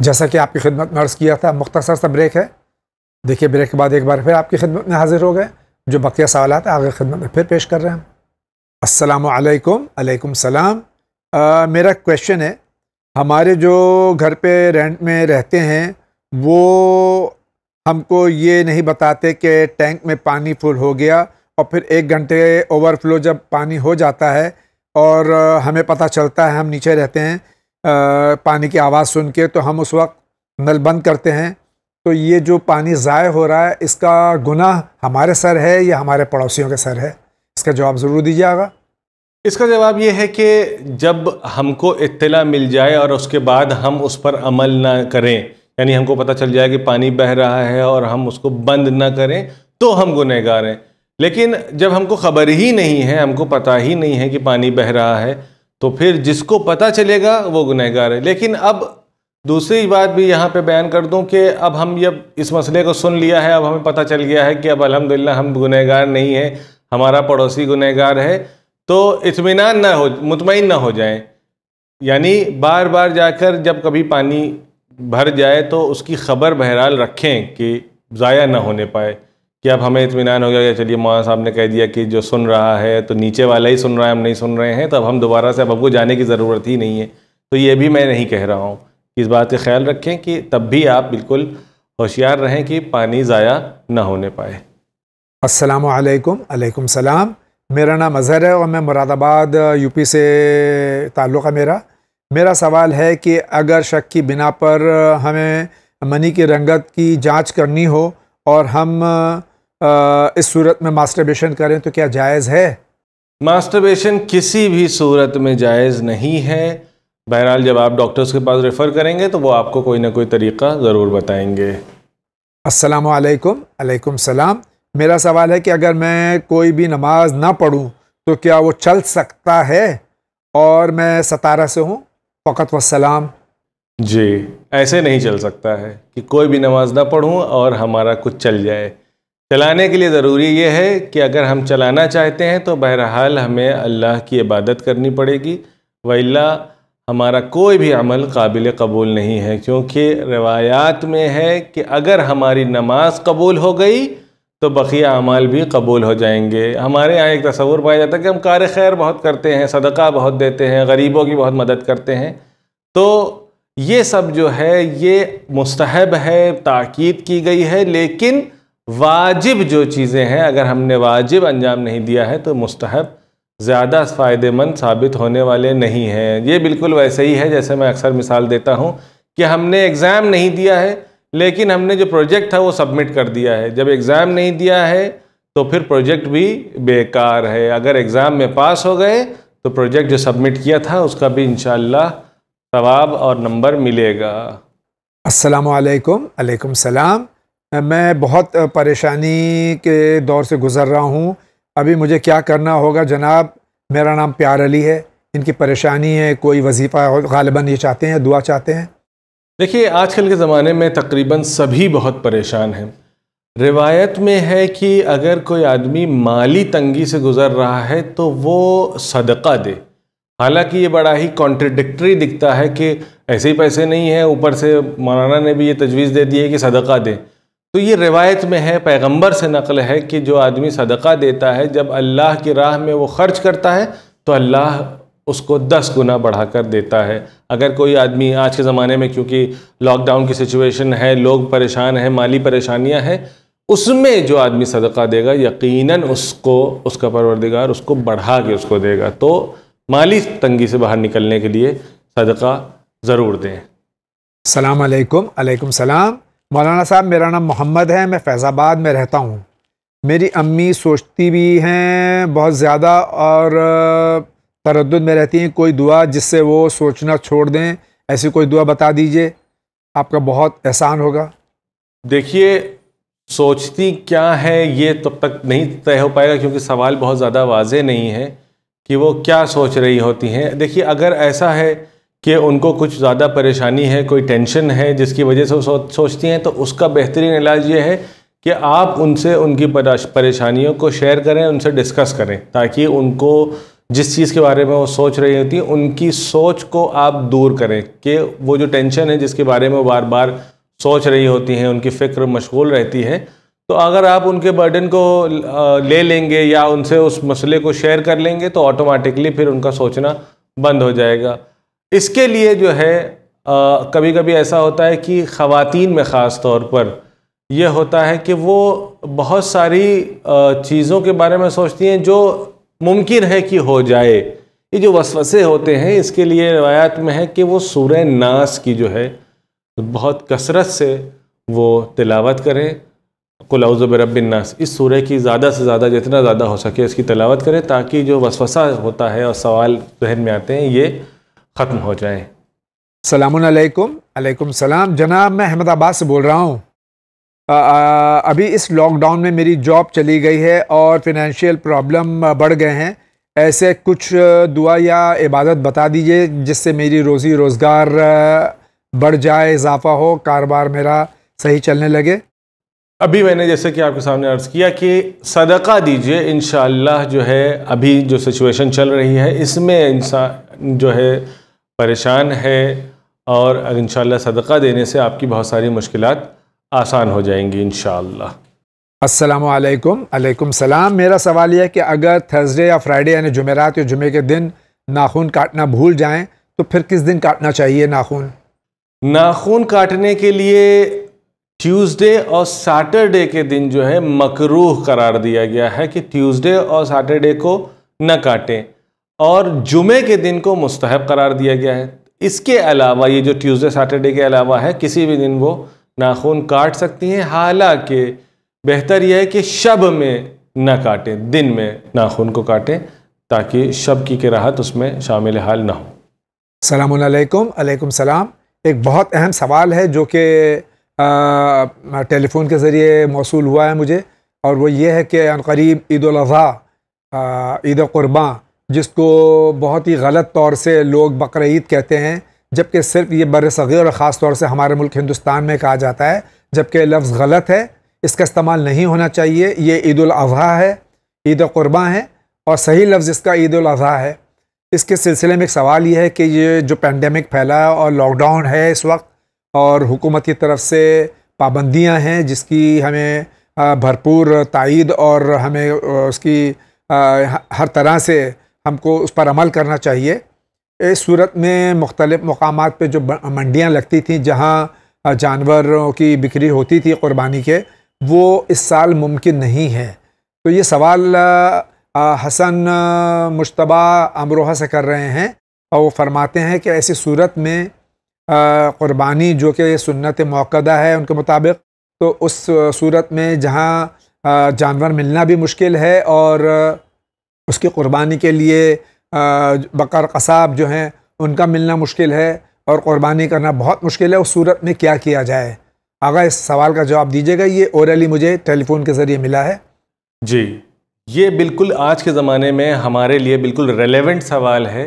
जैसा कि आपकी खिदमत में अर्ज़ किया था, मुख्तसर सा ब्रेक है। देखिए, ब्रेक के बाद एक बार फिर आपकी खिदमत में हाजिर हो गए। जो बकिया सवालात आगे खिदमत में फिर पेश कर रहे हैं। अस्सलामु अलैकुम। अलैकुम सलाम। मेरा क्वेश्चन है, हमारे जो घर पे रेंट में रहते हैं वो हमको ये नहीं बताते कि टैंक में पानी फुल हो गया, और फिर 1 घंटे ओवरफ्लो जब पानी हो जाता है और हमें पता चलता है, हम नीचे रहते हैं, पानी की आवाज़ सुन के, तो हम उस वक्त नल बंद करते हैं। तो ये जो पानी ज़ाय हो रहा है, इसका गुनाह हमारे सर है या हमारे पड़ोसियों के सर है? इसका जवाब ज़रूर दीजिएगा। इसका जवाब ये है कि जब हमको इत्तला मिल जाए और उसके बाद हम उस पर अमल ना करें, यानी हमको पता चल जाए कि पानी बह रहा है और हम उसको बंद ना करें, तो हम गुनहगार हैं। लेकिन जब हमको ख़बर ही नहीं है, हमको पता ही नहीं है कि पानी बह रहा है, तो फिर जिसको पता चलेगा वो गुनहगार है। लेकिन अब दूसरी बात भी यहाँ पे बयान कर दूँ कि अब हम जब इस मसले को सुन लिया है, अब हमें पता चल गया है कि अब अल्हम्दुलिल्लाह हम गुनहगार नहीं हैं, हमारा पड़ोसी गुनहगार है, तो इत्मीनान ना हो, मुतमईन ना हो जाएं। यानी बार बार जाकर जब कभी पानी भर जाए तो उसकी ख़बर बहरहाल रखें कि ज़ाया ना होने पाए, कि अब हमें इत्मीनान हो गया कि चलिए मौलाना साहब ने कह दिया कि जो सुन रहा है तो नीचे वाला ही सुन रहा है, हम नहीं सुन रहे हैं, तो अब हम दोबारा से अब हमको जाने की ज़रूरत ही नहीं है। तो ये भी मैं नहीं कह रहा हूँ, इस बात का ख्याल रखें कि तब भी आप बिल्कुल होशियार रहें कि पानी ज़ाया ना होने पाए। अस्सलामु अलैकुम। अलैकुम सलाम। मेरा नाम अज़हर है और मैं मुरादाबाद यूपी से ताल्लुक़ है मेरा सवाल है कि अगर शक की बिना पर हमें मनी की रंगत की जांच करनी हो और हम इस सूरत में मास्टरबेशन करें तो क्या जायज़ है? मास्टरबेशन किसी भी सूरत में जायज़ नहीं है। बहरहाल जब आप डॉक्टर्स के पास रेफ़र करेंगे तो वो आपको कोई ना कोई तरीक़ा ज़रूर बताएंगे। अस्सलामु अलैकुम। अलैकुम सलाम। मेरा सवाल है कि अगर मैं कोई भी नमाज ना पढ़ूं तो क्या वो चल सकता है? और मैं 17 से हूँ। फ़क़त वस्सलाम। जी, ऐसे नहीं चल सकता है कि कोई भी नमाज ना पढ़ूं और हमारा कुछ चल जाए। चलाने के लिए ज़रूरी ये है कि अगर हम चलाना चाहते हैं तो बहरहाल हमें अल्लाह की इबादत करनी पड़ेगी, वइल्ला हमारा कोई भी अमल काबिल कबूल नहीं है। क्योंकि रिवायात में है कि अगर हमारी नमाज कबूल हो गई तो बकिया अमाल भी कबूल हो जाएंगे। हमारे यहाँ एक तसव्वुर पाया जाता है कि हम कार खैर बहुत करते हैं, सदका बहुत देते हैं, गरीबों की बहुत मदद करते हैं, तो ये सब जो है ये मुस्तहब है, ताकीद की गई है। लेकिन वाजिब जो चीज़ें हैं, अगर हमने वाजिब अंजाम नहीं दिया है तो मुस्तहब ज़्यादा फ़ायदेमंद साबित होने वाले नहीं हैं। ये बिल्कुल वैसे ही है जैसे मैं अक्सर मिसाल देता हूँ कि हमने एग्ज़ाम नहीं दिया है लेकिन हमने जो प्रोजेक्ट था वो सबमिट कर दिया है। जब एग्ज़ाम नहीं दिया है तो फिर प्रोजेक्ट भी बेकार है। अगर एग्ज़ाम में पास हो गए तो प्रोजेक्ट जो सबमिट किया था उसका भी इंशाअल्लाह सवाब और नंबर मिलेगा। अस्सलामु अलैकुम। अलैकुम सलाम। मैं बहुत परेशानी के दौर से गुज़र रहा हूँ। अभी मुझे क्या करना होगा जनाब? मेरा नाम प्यार अली है। इनकी परेशानी है, कोई वजीफ़ा ग़ालिबन ये चाहते हैं, दुआ चाहते हैं। देखिए, आजकल के ज़माने में तकरीबन सभी बहुत परेशान हैं। रिवायत में है कि अगर कोई आदमी माली तंगी से गुज़र रहा है तो वो सदका दे। हालांकि ये बड़ा ही कॉन्ट्रडिक्टरी दिखता है कि ऐसे ही पैसे नहीं हैं, ऊपर से मौलाना ने भी ये तजवीज़ दे दी है कि सदका दे। तो ये रिवायत में है, पैगंबर से नकल है कि जो आदमी सदका देता है, जब अल्लाह की राह में वो ख़र्च करता है तो अल्लाह उसको 10 गुना बढ़ाकर देता है। अगर कोई आदमी आज के ज़माने में, क्योंकि लॉकडाउन की सिचुएशन है, लोग परेशान हैं, माली परेशानियां हैं, उसमें जो आदमी सदका देगा यकीनन उसको उसका परवरदिगार उसको बढ़ा के उसको देगा। तो माली तंगी से बाहर निकलने के लिए सदका ज़रूर दें। सलाम अलैकुम। अलैकुम सलाम। मौलाना साहब, मेरा नाम मोहम्मद है, मैं फैज़ाबाद में रहता हूँ। मेरी अम्मी सोचती भी हैं बहुत ज़्यादा और तरद्दुद में रहती हैं। कोई दुआ जिससे वो सोचना छोड़ दें, ऐसी कोई दुआ बता दीजिए, आपका बहुत एहसान होगा। देखिए, सोचती क्या है ये तब तक नहीं तय हो पाएगा क्योंकि सवाल बहुत ज़्यादा वाज़ेह नहीं है कि वो क्या सोच रही होती हैं। देखिए, अगर ऐसा है कि उनको कुछ ज़्यादा परेशानी है, कोई टेंशन है जिसकी वजह से वो सोचती हैं, तो उसका बेहतरीन इलाज ये है कि आप उनसे उनकी परेशानियों को शेयर करें, उनसे डिस्कस करें, ताकि उनको जिस चीज़ के बारे में वो सोच रही होती हैं उनकी सोच को आप दूर करें, कि वो जो टेंशन है जिसके बारे में वो बार बार सोच रही होती हैं, उनकी फ़िक्र मशगूल रहती है, तो अगर आप उनके बर्डन को ले लेंगे या उनसे उस मसले को शेयर कर लेंगे तो ऑटोमेटिकली फिर उनका सोचना बंद हो जाएगा। इसके लिए जो है कभी कभी ऐसा होता है कि ख़वातीन में ख़ास तौर पर यह होता है कि वो बहुत सारी चीज़ों के बारे में सोचती हैं जो मुमकिन है कि हो जाए। ये जो वसवसे होते हैं इसके लिए रिवायत में है कि वो सूरह नास की जो है बहुत कसरत से वो तिलावत करें, कुल औज़ु बिरब्बिन नास, इस सूरह की ज़्यादा से ज़्यादा जितना ज़्यादा हो सके इसकी तिलावत करें, ताकि जो वसवसा होता है और सवाल जहन में आते हैं ये ख़त्म हो जाए। अस्सलामु अलैकुम। अलैकुम सलाम जनाब, मैं अहमदाबाद से बोल रहा हूँ। अभी इस लॉकडाउन में मेरी जॉब चली गई है और फिनेंशियल प्रॉब्लम बढ़ गए हैं। ऐसे कुछ दुआ या इबादत बता दीजिए जिससे मेरी रोज़ी रोज़गार बढ़ जाए, इजाफा हो, कारोबार मेरा सही चलने लगे। अभी मैंने जैसे कि आपके सामने अर्ज़ किया कि सदका दीजिए, इंशाअल्लाह जो है अभी जो सिचुएशन चल रही है इसमें इंसान जो है परेशान है और इंशाअल्लाह सदका देने से आपकी बहुत सारी मुश्किलात आसान हो जाएंगी इंशाअल्लाह। अस्सलामु अलैकुम। अलैकुम सलाम। मेरा सवाल यह है कि अगर थर्सडे या फ्राइडे यानी जुमेरात या जुमे के दिन नाखून काटना भूल जाएं तो फिर किस दिन काटना चाहिए नाखून? नाखून काटने के लिए ट्यूसडे और सैटरडे के दिन जो है मकरूह करार दिया गया है कि ट्यूसडे और सैटरडे को न काटें, और जुमे के दिन को मुस्तहब करार दिया गया है। इसके अलावा ये जो ट्यूसडे सैटरडे के अलावा है किसी भी दिन वो नाखून काट सकती हैं, हालांकि बेहतर यह है कि शब में न काटें, दिन में नाखून को काटें ताकि शब की कराहत उसमें शामिल हाल ना हो। अस्सलामु अलैकुम। अलैकुम सलाम। एक बहुत अहम सवाल है जो कि टेलीफोन के ज़रिए मौसूल हुआ है मुझे, और वो ये है कि अनकरीब ईद उल अज़हा, ईद क़ुरबान, जिसको बहुत ही गलत तौर से लोग बकर ईद कहते हैं, जबकि सिर्फ ये बर-ए-सग़ीर और ख़ास तौर से हमारे मुल्क हिंदुस्तान में कहा जाता है, जबकि लफ्ज़ गलत है, इसका इस्तेमाल नहीं होना चाहिए। ये ईद उल अज़हा है, ईद क़ुरबान है, और सही लफ्ज़ इसका ईद उल अज़हा है। इसके सिलसिले में एक सवाल ये है कि ये जो पेंडेमिक फैला है और लॉकडाउन है इस वक्त, और हुकूमत की तरफ से पाबंदियां हैं जिसकी हमें भरपूर तायीद और हमें उसकी हर तरह से हमको उस पर अमल करना चाहिए। इस सूरत में मुख्तलिफ़ मकामात पे जो मंडियां लगती थीं जहां जानवरों की बिक्री होती थी क़ुरबानी के, वो इस साल मुमकिन नहीं है। तो ये सवाल हसन मुश्तबा अमरोहा से कर रहे हैं, और वो फरमाते हैं कि ऐसी सूरत में क़ुरबानी जो कि सुन्नत मुअक्कदा है उनके मुताबिक, तो उस सूरत में जहाँ जानवर मिलना भी मुश्किल है और उसकी क़ुरबानी के लिए बकर कसाब जो हैं उनका मिलना मुश्किल है और क़ुरबानी करना बहुत मुश्किल है, उस सूरत में क्या किया जाए? आगा इस सवाल का जवाब दीजिएगा। ये ओरली मुझे टेलीफोन के ज़रिए मिला है। जी, ये बिल्कुल आज के ज़माने में हमारे लिए बिल्कुल रेलेवेंट सवाल है,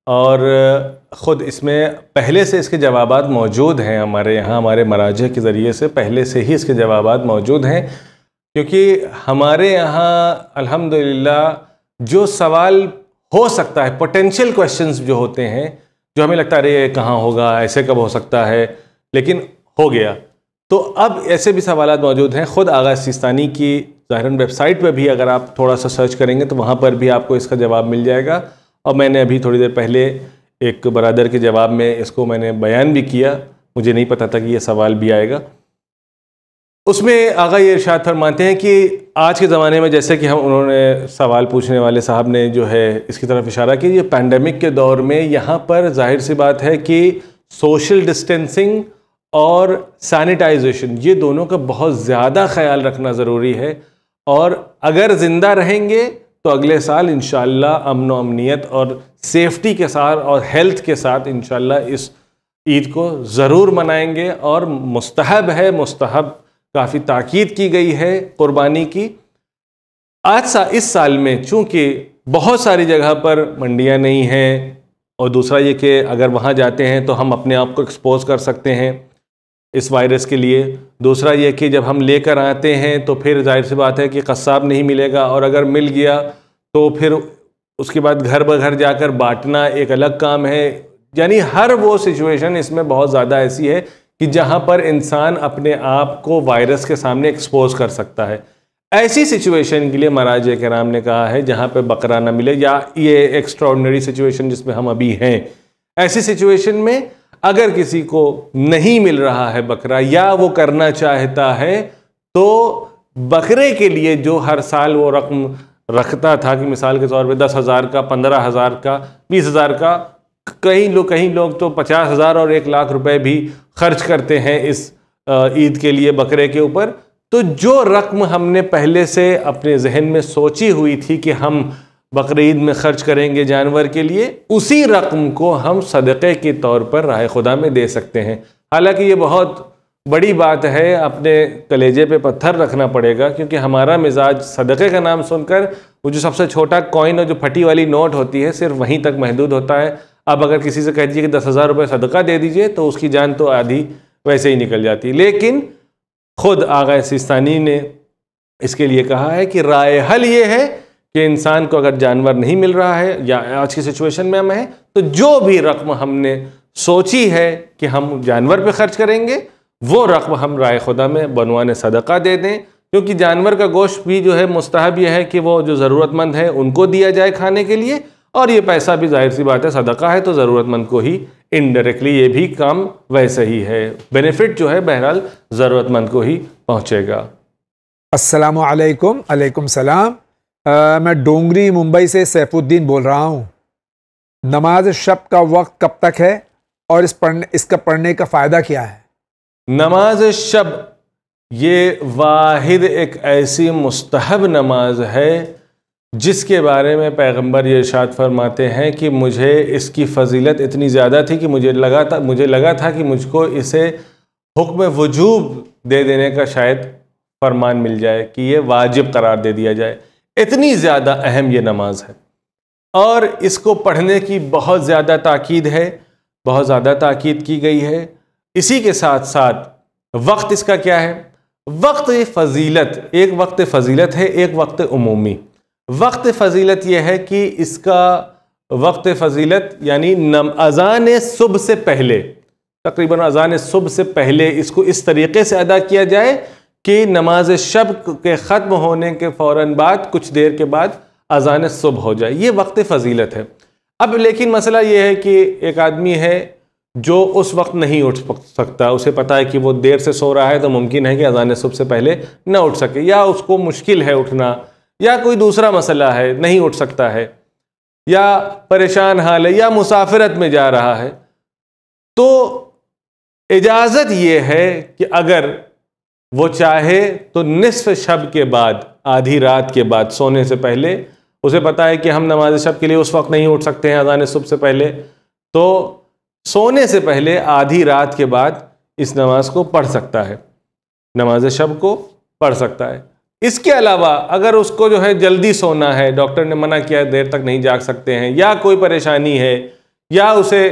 और ख़ुद इसमें पहले से इसके जवाबात मौजूद हैं हमारे यहाँ, हमारे मराजे के ज़रिए से पहले से ही इसके जवाबात मौजूद हैं, क्योंकि हमारे यहाँ अल्हम्दुलिल्लाह जो सवाल हो सकता है, पोटेंशियल क्वेश्चंस जो होते हैं, जो हमें लगता है अरे ये कहाँ होगा, ऐसे कब हो सकता है, लेकिन हो गया, तो अब ऐसे भी सवालात मौजूद हैं। ख़ुद आगा सिस्तानी की ज़ाहिरन वेबसाइट पर भी अगर आप थोड़ा सा सर्च करेंगे तो वहाँ पर भी आपको इसका जवाब मिल जाएगा, और मैंने अभी थोड़ी देर पहले एक बरादर के जवाब में इसको मैंने बयान भी किया, मुझे नहीं पता था कि ये सवाल भी आएगा। उसमें आगा ये इरशाद फरमाते हैं कि आज के ज़माने में, जैसे कि उन्होंने सवाल पूछने वाले साहब ने जो है इसकी तरफ इशारा किया, ये पैंडेमिक के दौर में यहाँ पर जाहिर सी बात है कि सोशल डिस्टेंसिंग और सैनिटाइजेशन, ये दोनों का बहुत ज़्यादा ख्याल रखना ज़रूरी है, और अगर ज़िंदा रहेंगे तो अगले साल इंशाअल्लाह अमन व अमनीयत और सेफ्टी के साथ और हेल्थ के साथ इंशाअल्लाह इस ईद को ज़रूर मनाएंगे। और मुस्तहब है, मुस्तहब काफ़ी ताकीद की गई है क़ुरबानी की। इस साल में चूँकि बहुत सारी जगह पर मंडियाँ नहीं हैं, और दूसरा ये कि अगर वहाँ जाते हैं तो हम अपने आप को एक्सपोज कर सकते हैं इस वायरस के लिए। दूसरा ये कि जब हम लेकर आते हैं तो फिर जाहिर सी बात है कि कस्साब नहीं मिलेगा, और अगर मिल गया तो फिर उसके बाद घर ब घर जाकर बांटना एक अलग काम है। यानी हर वो सिचुएशन इसमें बहुत ज़्यादा ऐसी है कि जहाँ पर इंसान अपने आप को वायरस के सामने एक्सपोज कर सकता है। ऐसी सिचुएशन के लिए महाराज कराम ने कहा है जहाँ पे बकरा ना मिले, या ये एक्स्ट्राऑर्डिनरी सिचुएशन जिसमें हम अभी हैं, ऐसी सिचुएशन में अगर किसी को नहीं मिल रहा है बकरा या वो करना चाहता है, तो बकरे के लिए जो हर साल वो रकम रखता था कि मिसाल के तौर पे 10,000 का, 15,000 का, 20,000 का, कई लोग तो 50,000 और 1 लाख रुपए भी खर्च करते हैं इस ईद के लिए बकरे के ऊपर। तो जो रकम हमने पहले से अपने जहन में सोची हुई थी कि हम बकरीद में खर्च करेंगे जानवर के लिए, उसी रकम को हम सदक़े के तौर पर राह खुदा में दे सकते हैं। हालांकि ये बहुत बड़ी बात है, अपने कलेजे पे पत्थर रखना पड़ेगा, क्योंकि हमारा मिजाज सदक़े का नाम सुनकर वो जो सबसे छोटा कॉइन और जो फटी वाली नोट होती है सिर्फ वहीं तक महदूद होता है। अब अगर किसी से कह दीजिए कि 10,000 रुपये सदका दे दीजिए तो उसकी जान तो आधी वैसे ही निकल जाती है। लेकिन खुद आगा सिस्तानी ने इसके लिए कहा है कि राय हल ये है कि इंसान को अगर जानवर नहीं मिल रहा है या आज की सिचुएशन में हम हैं, तो जो भी रकम हमने सोची है कि हम जानवर पे खर्च करेंगे, वो रकम हम राय खुदा में बनवाने सदका दे दें। क्योंकि जानवर का गोश्त भी जो है मुस्तहब यह है कि वो जो ज़रूरतमंद है उनको दिया जाए खाने के लिए, और ये पैसा भी जाहिर सी बात है सदका है तो ज़रूरतमंद को ही इनडायरेक्टली ये भी काम वैसे ही है, बेनिफिट जो है बहरहाल ज़रूरतमंद को ही पहुँचेगा। अस्सलामु अलैकुम। अलैकुम सलाम। मैं डोंगरी मुंबई से सैफुद्दीन बोल रहा हूँ। नमाज शब का वक्त कब तक है और इसका पढ़ने का फ़ायदा क्या है? नमाज शब ये वाहिद एक ऐसी मुस्तहब नमाज है जिसके बारे में पैगंबर ये इरशाद फरमाते हैं कि मुझे इसकी फ़जीलत इतनी ज़्यादा थी कि मुझे लगा था कि मुझको इसे हुक्म वजूब दे देने का शायद फरमान मिल जाए कि ये वाजिब करार दे दिया जाए। इतनी ज़्यादा अहम ये नमाज है और इसको पढ़ने की बहुत ज़्यादा ताकीद है, बहुत ज़्यादा ताकीद की गई है। इसी के साथ साथ वक्त इसका क्या है? वक्त फ़जीलत, एक वक्त फ़जीलत है, एक वक्त उमूमी। वक्त फ़जीलत यह है कि इसका वक्त फ़जीलत यानी अज़ान सुबह से पहले, तकरीबन अज़ान सुबह से पहले इसको इस तरीक़े से अदा किया जाए कि नमाज शब के ख़त्म होने के फ़ौरन बाद कुछ देर के बाद अज़ान सुबह हो जाए, ये वक्त फ़जीलत है। अब लेकिन मसला ये है कि एक आदमी है जो उस वक्त नहीं उठ सकता, उसे पता है कि वो देर से सो रहा है तो मुमकिन है कि अज़ान सुबह से पहले न उठ सके, या उसको मुश्किल है उठना, या कोई दूसरा मसला है नहीं उठ सकता है, या परेशान हाल है, या मुसाफिरत में जा रहा है। तो इजाज़त ये है कि अगर वो चाहे तो निस्फ शब के बाद, आधी रात के बाद, सोने से पहले, उसे पता है कि हम नमाज शब के लिए उस वक्त नहीं उठ सकते हैं अज़ान सुबह से पहले, तो सोने से पहले आधी रात के बाद इस नमाज को पढ़ सकता है, नमाज शब को पढ़ सकता है। इसके अलावा अगर उसको जो है जल्दी सोना है, डॉक्टर ने मना किया देर तक नहीं जाग सकते हैं, या कोई परेशानी है, या उसे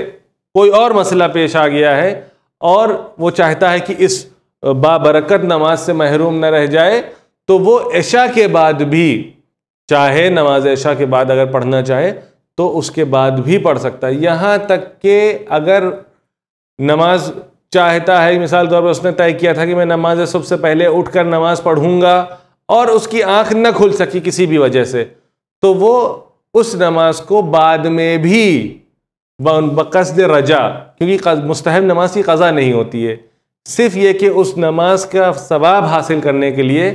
कोई और मसला पेश आ गया है और वो चाहता है कि इस बाबरकत नमाज से महरूम न रह जाए, तो वो इशा के बाद भी, चाहे नमाज इशा के बाद अगर पढ़ना चाहे तो उसके बाद भी पढ़ सकता है। यहाँ तक कि अगर नमाज चाहता है, मिसाल तौर पर उसने तय किया था कि मैं नमाज सुबह से पहले उठकर नमाज पढ़ूंगा और उसकी आंख न खुल सकी किसी भी वजह से, तो वो उस नमाज को बाद में भी बक़स्द रजा, क्योंकि मुस्तहब नमाज की क़ज़ा नहीं होती है, सिर्फ ये कि उस नमाज का सवाब हासिल करने के लिए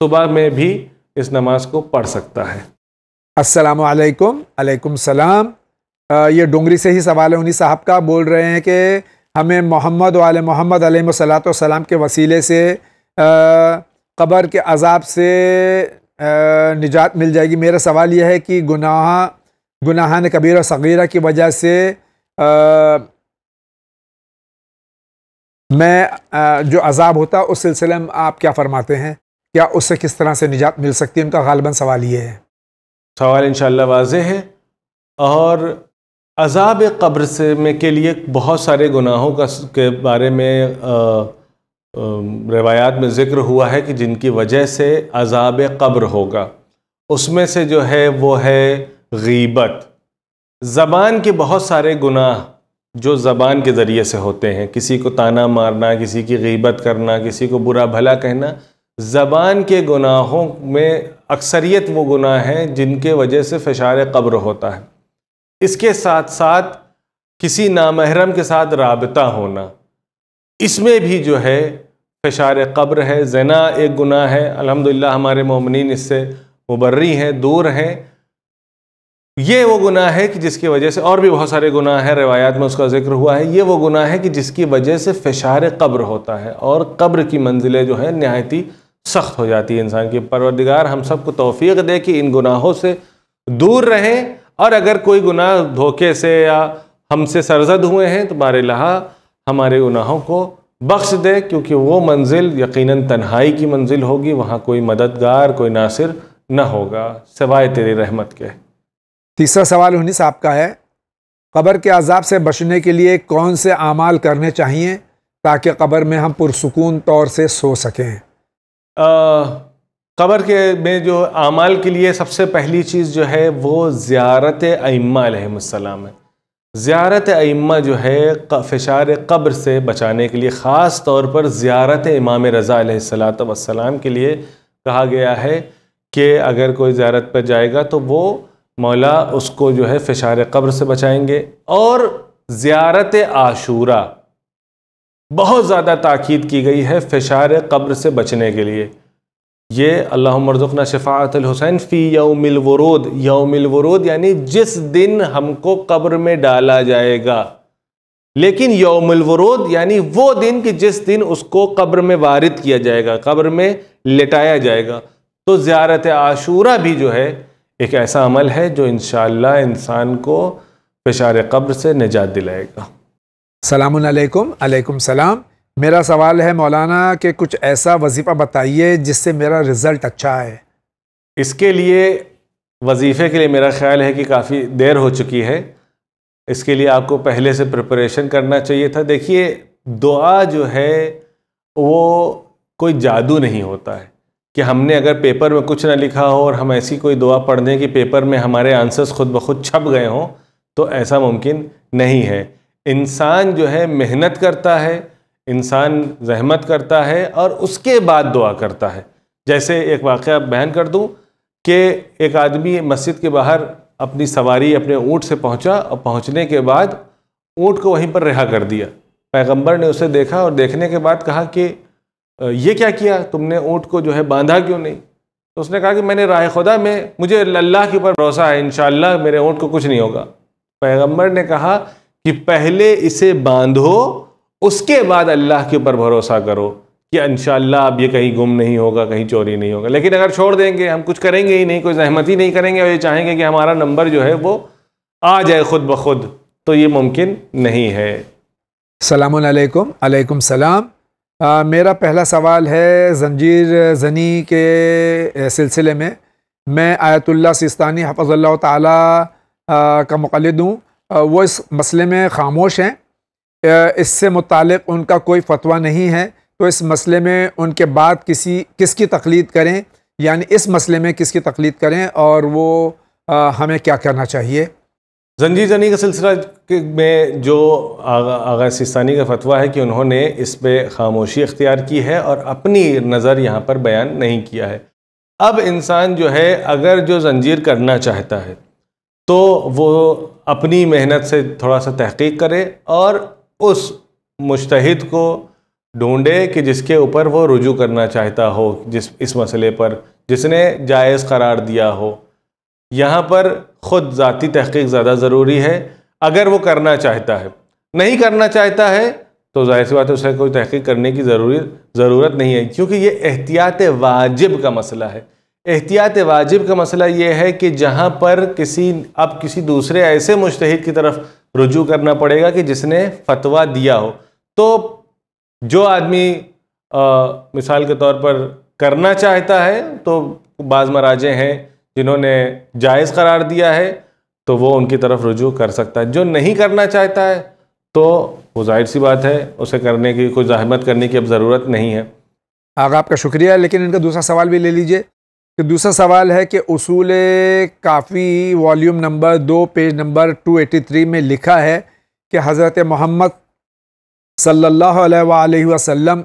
सुबह में भी इस नमाज को पढ़ सकता है। अस्सलामु अलैकुम। अलैकुम सलाम। ये डोंगरी से ही सवाल है, उन्हीं साहब का बोल रहे हैं कि हमें मोहम्मद वाले मोहम्मद अलैहिस्सलातु वस्सलाम के वसीले से कब्र के अज़ाब से निजात मिल जाएगी। मेरा सवाल यह है कि गुनाहान कबीरा सगीरा की वजह से मैं जो अज़ाब होता उस सिलसिले में आप क्या फरमाते हैं? क्या उससे किस तरह से निजात मिल सकती है? उनका गालिबन सवाल ये है। सवाल इंशाअल्लाह वाज़ेह है। और अज़ाब क़ब्र से में के लिए बहुत सारे गुनाहों के बारे में रवायात में ज़िक्र हुआ है कि जिनकी वजह से अज़ाब क़ब्र होगा। उसमें से जो है वो है गीबत। ज़बान के बहुत सारे गुनाह जो ज़बान के ज़रिए से होते हैं, किसी को ताना मारना, किसी की गीबत करना, किसी को बुरा भला कहना, ज़बान के गुनाहों में अक्सरियत वो गुनाह हैं जिनके वजह से फ़िशार क़ब्र होता है। इसके साथ साथ किसी नामहरम के साथ राबता होना, इसमें भी जो है फ़िशार क़ब्र है। ज़िना एक गुनाह है, अल्हम्दुलिल्लाह हमारे मोमिनीन इससे मुबर्री हैं, दूर हैं। ये वो गुनाह है कि जिसकी वजह से, और भी बहुत सारे गुनाह हैं, रिवायात में उसका जिक्र हुआ है। ये वो गुनाह है कि जिसकी वजह से फ़िशार क़ब्र होता है और क़ब्र की मंजिलें जो है नहायत ही सख्त हो जाती है इंसान की। परवरदिगार हम सबको तौफ़ीक़ दे कि इन गुनाहों से दूर रहें, और अगर कोई गुनाह धोखे से या हमसे सरजद हुए हैं तो बारिल्लाह हमारे गुनाहों को बख्श दे, क्योंकि वो मंजिल यकीनन तन्हाई की मंजिल होगी। वहाँ कोई मददगार, कोई नासिर न होगा सिवाय तेरी रहमत के। तीसरा सवाल उन्हीं साहब का है, कब्र के अजाब से बचने के लिए कौन से आमाल करने चाहिए ताकि कब्र में हम पुरसुकून तौर से सो सकें? कब्र के में जो आमाल के लिए सबसे पहली चीज़ जो है वो ज़ियारत अइम्मा अलैहिमुस्सलाम है। ज़ियारत अइम्मा जो है फ़िशार क़ब्र से बचाने के लिए, ख़ास तौर पर ज़ियारत इमाम रज़ा अलैहिस्सलातु वस्सलाम के लिए कहा गया है कि अगर कोई ज़ियारत पर जाएगा तो वो मौला उसको जो है फ़िशार क़ब्र से बचाएंगे। और ज़ियारत आशूरा बहुत ज़्यादा ताकीद की गई है फ़िशार क़ब्र से बचने के लिए। ये अल्लाहुम्मा रज़ुक़ना शफ़ाअतुल हुसैन फ़ी यौमिल वुरूद, यौमिल वुरूद यानी जिस दिन हमको कब्र में डाला जाएगा, लेकिन यौमुल वुरूद यानी वो दिन कि जिस दिन उसको कब्र में वारिद किया जाएगा, कब्र में लिटाया जाएगा। तो ज़ियारत आशूरा भी जो है एक ऐसा अमल है जो इंशाअल्लाह इंसान को फ़िशार क़ब्र से निजात दिलाएगा। सलामुन अलैकुम। अलैकुम सलाम। मेरा सवाल है मौलाना कि कुछ ऐसा वजीफ़ा बताइए जिससे मेरा रिज़ल्ट अच्छा है। इसके लिए वजीफ़े के लिए मेरा ख्याल है कि काफ़ी देर हो चुकी है। इसके लिए आपको पहले से प्रिपरेशन करना चाहिए था। देखिए, दुआ जो है वो कोई जादू नहीं होता है कि हमने अगर पेपर में कुछ ना लिखा हो और हम ऐसी कोई दुआ पढ़ दें कि पेपर में हमारे आंसर्स खुद ब खुद छप गए हों, तो ऐसा मुमकिन नहीं है। इंसान जो है मेहनत करता है, इंसान ज़हमत करता है और उसके बाद दुआ करता है। जैसे एक वाक़या बयान कर दूं कि एक आदमी मस्जिद के बाहर अपनी सवारी अपने ऊँट से पहुंचा और पहुंचने के बाद ऊँट को वहीं पर रिहा कर दिया। पैगंबर ने उसे देखा और देखने के बाद कहा कि ये क्या किया तुमने, ऊँट को जो है बांधा क्यों नहीं? तो उसने कहा कि मैंने राह खुदा में, मुझे अल्लाह के ऊपर भरोसा है, इंशाअल्लाह मेरे ऊँट को कुछ नहीं होगा। पैगंबर ने कहा कि पहले इसे बांधो, उसके बाद अल्लाह के ऊपर भरोसा करो कि इंशाअल्लाह अब ये कहीं गुम नहीं होगा, कहीं चोरी नहीं होगा। लेकिन अगर छोड़ देंगे, हम कुछ करेंगे ही नहीं, कोई ज़हमत ही नहीं करेंगे और ये चाहेंगे कि हमारा नंबर जो है वो आ जाए खुद ब खुद, तो ये मुमकिन नहीं है। सलामुन अलैकुम। अलैकुम सलाम। मेरा पहला सवाल है ज़ंजीर ज़नी के सिलसिले में। मैं आयतुल्लाह सिस्तानी हफ़ज़ल्लाहु ताला का मुक़ल्लिद हूँ। वो इस मसले में ख़ामोश हैं, इससे मुतालिक उनका कोई फतवा नहीं है। तो इस मसले में उनके बाद किसकी तक़लीद करें, यानी इस मसले में किसकी तक़लीद करें और वो हमें क्या करना चाहिए? ज़ंजीर ज़नी का सिलसिला में जो आगा सिस्तानी का फतवा है कि उन्होंने इस पर ख़ामोशी इख्तियार की है और अपनी नज़र यहाँ पर बयान नहीं किया है। अब इंसान जो है अगर जो ज़ंजीर करना चाहता है तो वो अपनी मेहनत से थोड़ा सा तहक़ीक़ करे और उस मुज्तहिद को ढूंढे कि जिसके ऊपर वो रुजू करना चाहता हो, इस मसले पर जिसने जायज़ करार दिया हो। यहाँ पर ख़ुद ज़ाती तहक़ीक़ ज़्यादा ज़रूरी है। अगर वो करना चाहता है, नहीं करना चाहता है तो ज़ाहिर सी बात है उसे कोई तहक़ीक़ करने की ज़रूरत नहीं है, क्योंकि ये एहतियात वाजिब का मसला है। एहतियात वाजिब का मसला ये है कि जहाँ पर किसी दूसरे ऐसे मुज्तहिद की तरफ रुजू करना पड़ेगा कि जिसने फतवा दिया हो। तो जो आदमी मिसाल के तौर पर करना चाहता है तो बाज़ मराजे हैं जिन्होंने जायज़ करार दिया है, तो वो उनकी तरफ रुजू कर सकता है। जो नहीं करना चाहता है तो वो जाहिर सी बात है उसे करने की कोई ज़हमत करने की अब ज़रूरत नहीं है। आगा आपका शुक्रिया, लेकिन इनका दूसरा सवाल भी ले लीजिए कि दूसरा सवाल है कि उसूल काफ़ी वॉल्यूम नंबर 2 पेज नंबर 283 में लिखा है कि हज़रत मोहम्मद सल्लल्लाहु अलैहि वसल्लम,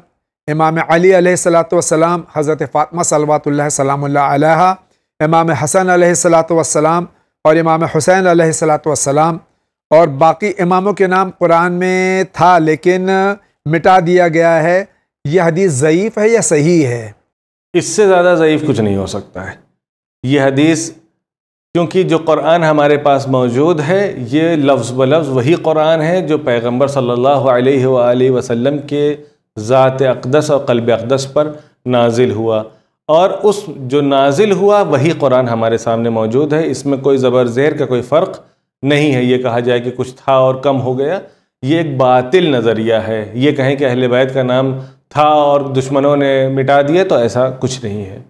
इमाम अली अलैहिस्सलातु वस्सलाम, हज़रत फ़ातिमा सल्लल्लाहु सलामुल्लाह अलैहा, इमाम हसन अलैहिस्सलातु वस्सलाम और इमाम हुसैन अलैहिस्सलातु वस्सलाम और बाकी इमामों के नाम कुरान में था लेकिन मिटा दिया गया है। यह हदीस ज़ईफ़ है या सही है? इससे ज़्यादा ज़ईफ़ कुछ नहीं हो सकता है ये हदीस, क्योंकि जो कुरान हमारे पास मौजूद है ये लफ्ज़ ब लफ्ज़ वही कुरान है जो पैगंबर सल्लल्लाहु अलैहि वसल्लम के ज़ात अक़दस और क़ल्ब अक़दस पर नाजिल हुआ, और उस जो नाजिल हुआ वही कुरान हमारे सामने मौजूद है। इसमें कोई ज़बर ज़ेर का कोई फ़र्क नहीं है। ये कहा जाए कि कुछ था और कम हो गया, ये एक बातिल नज़रिया है। ये कहें कि अहले बैत का नाम था और दुश्मनों ने मिटा दिया, तो ऐसा कुछ नहीं है।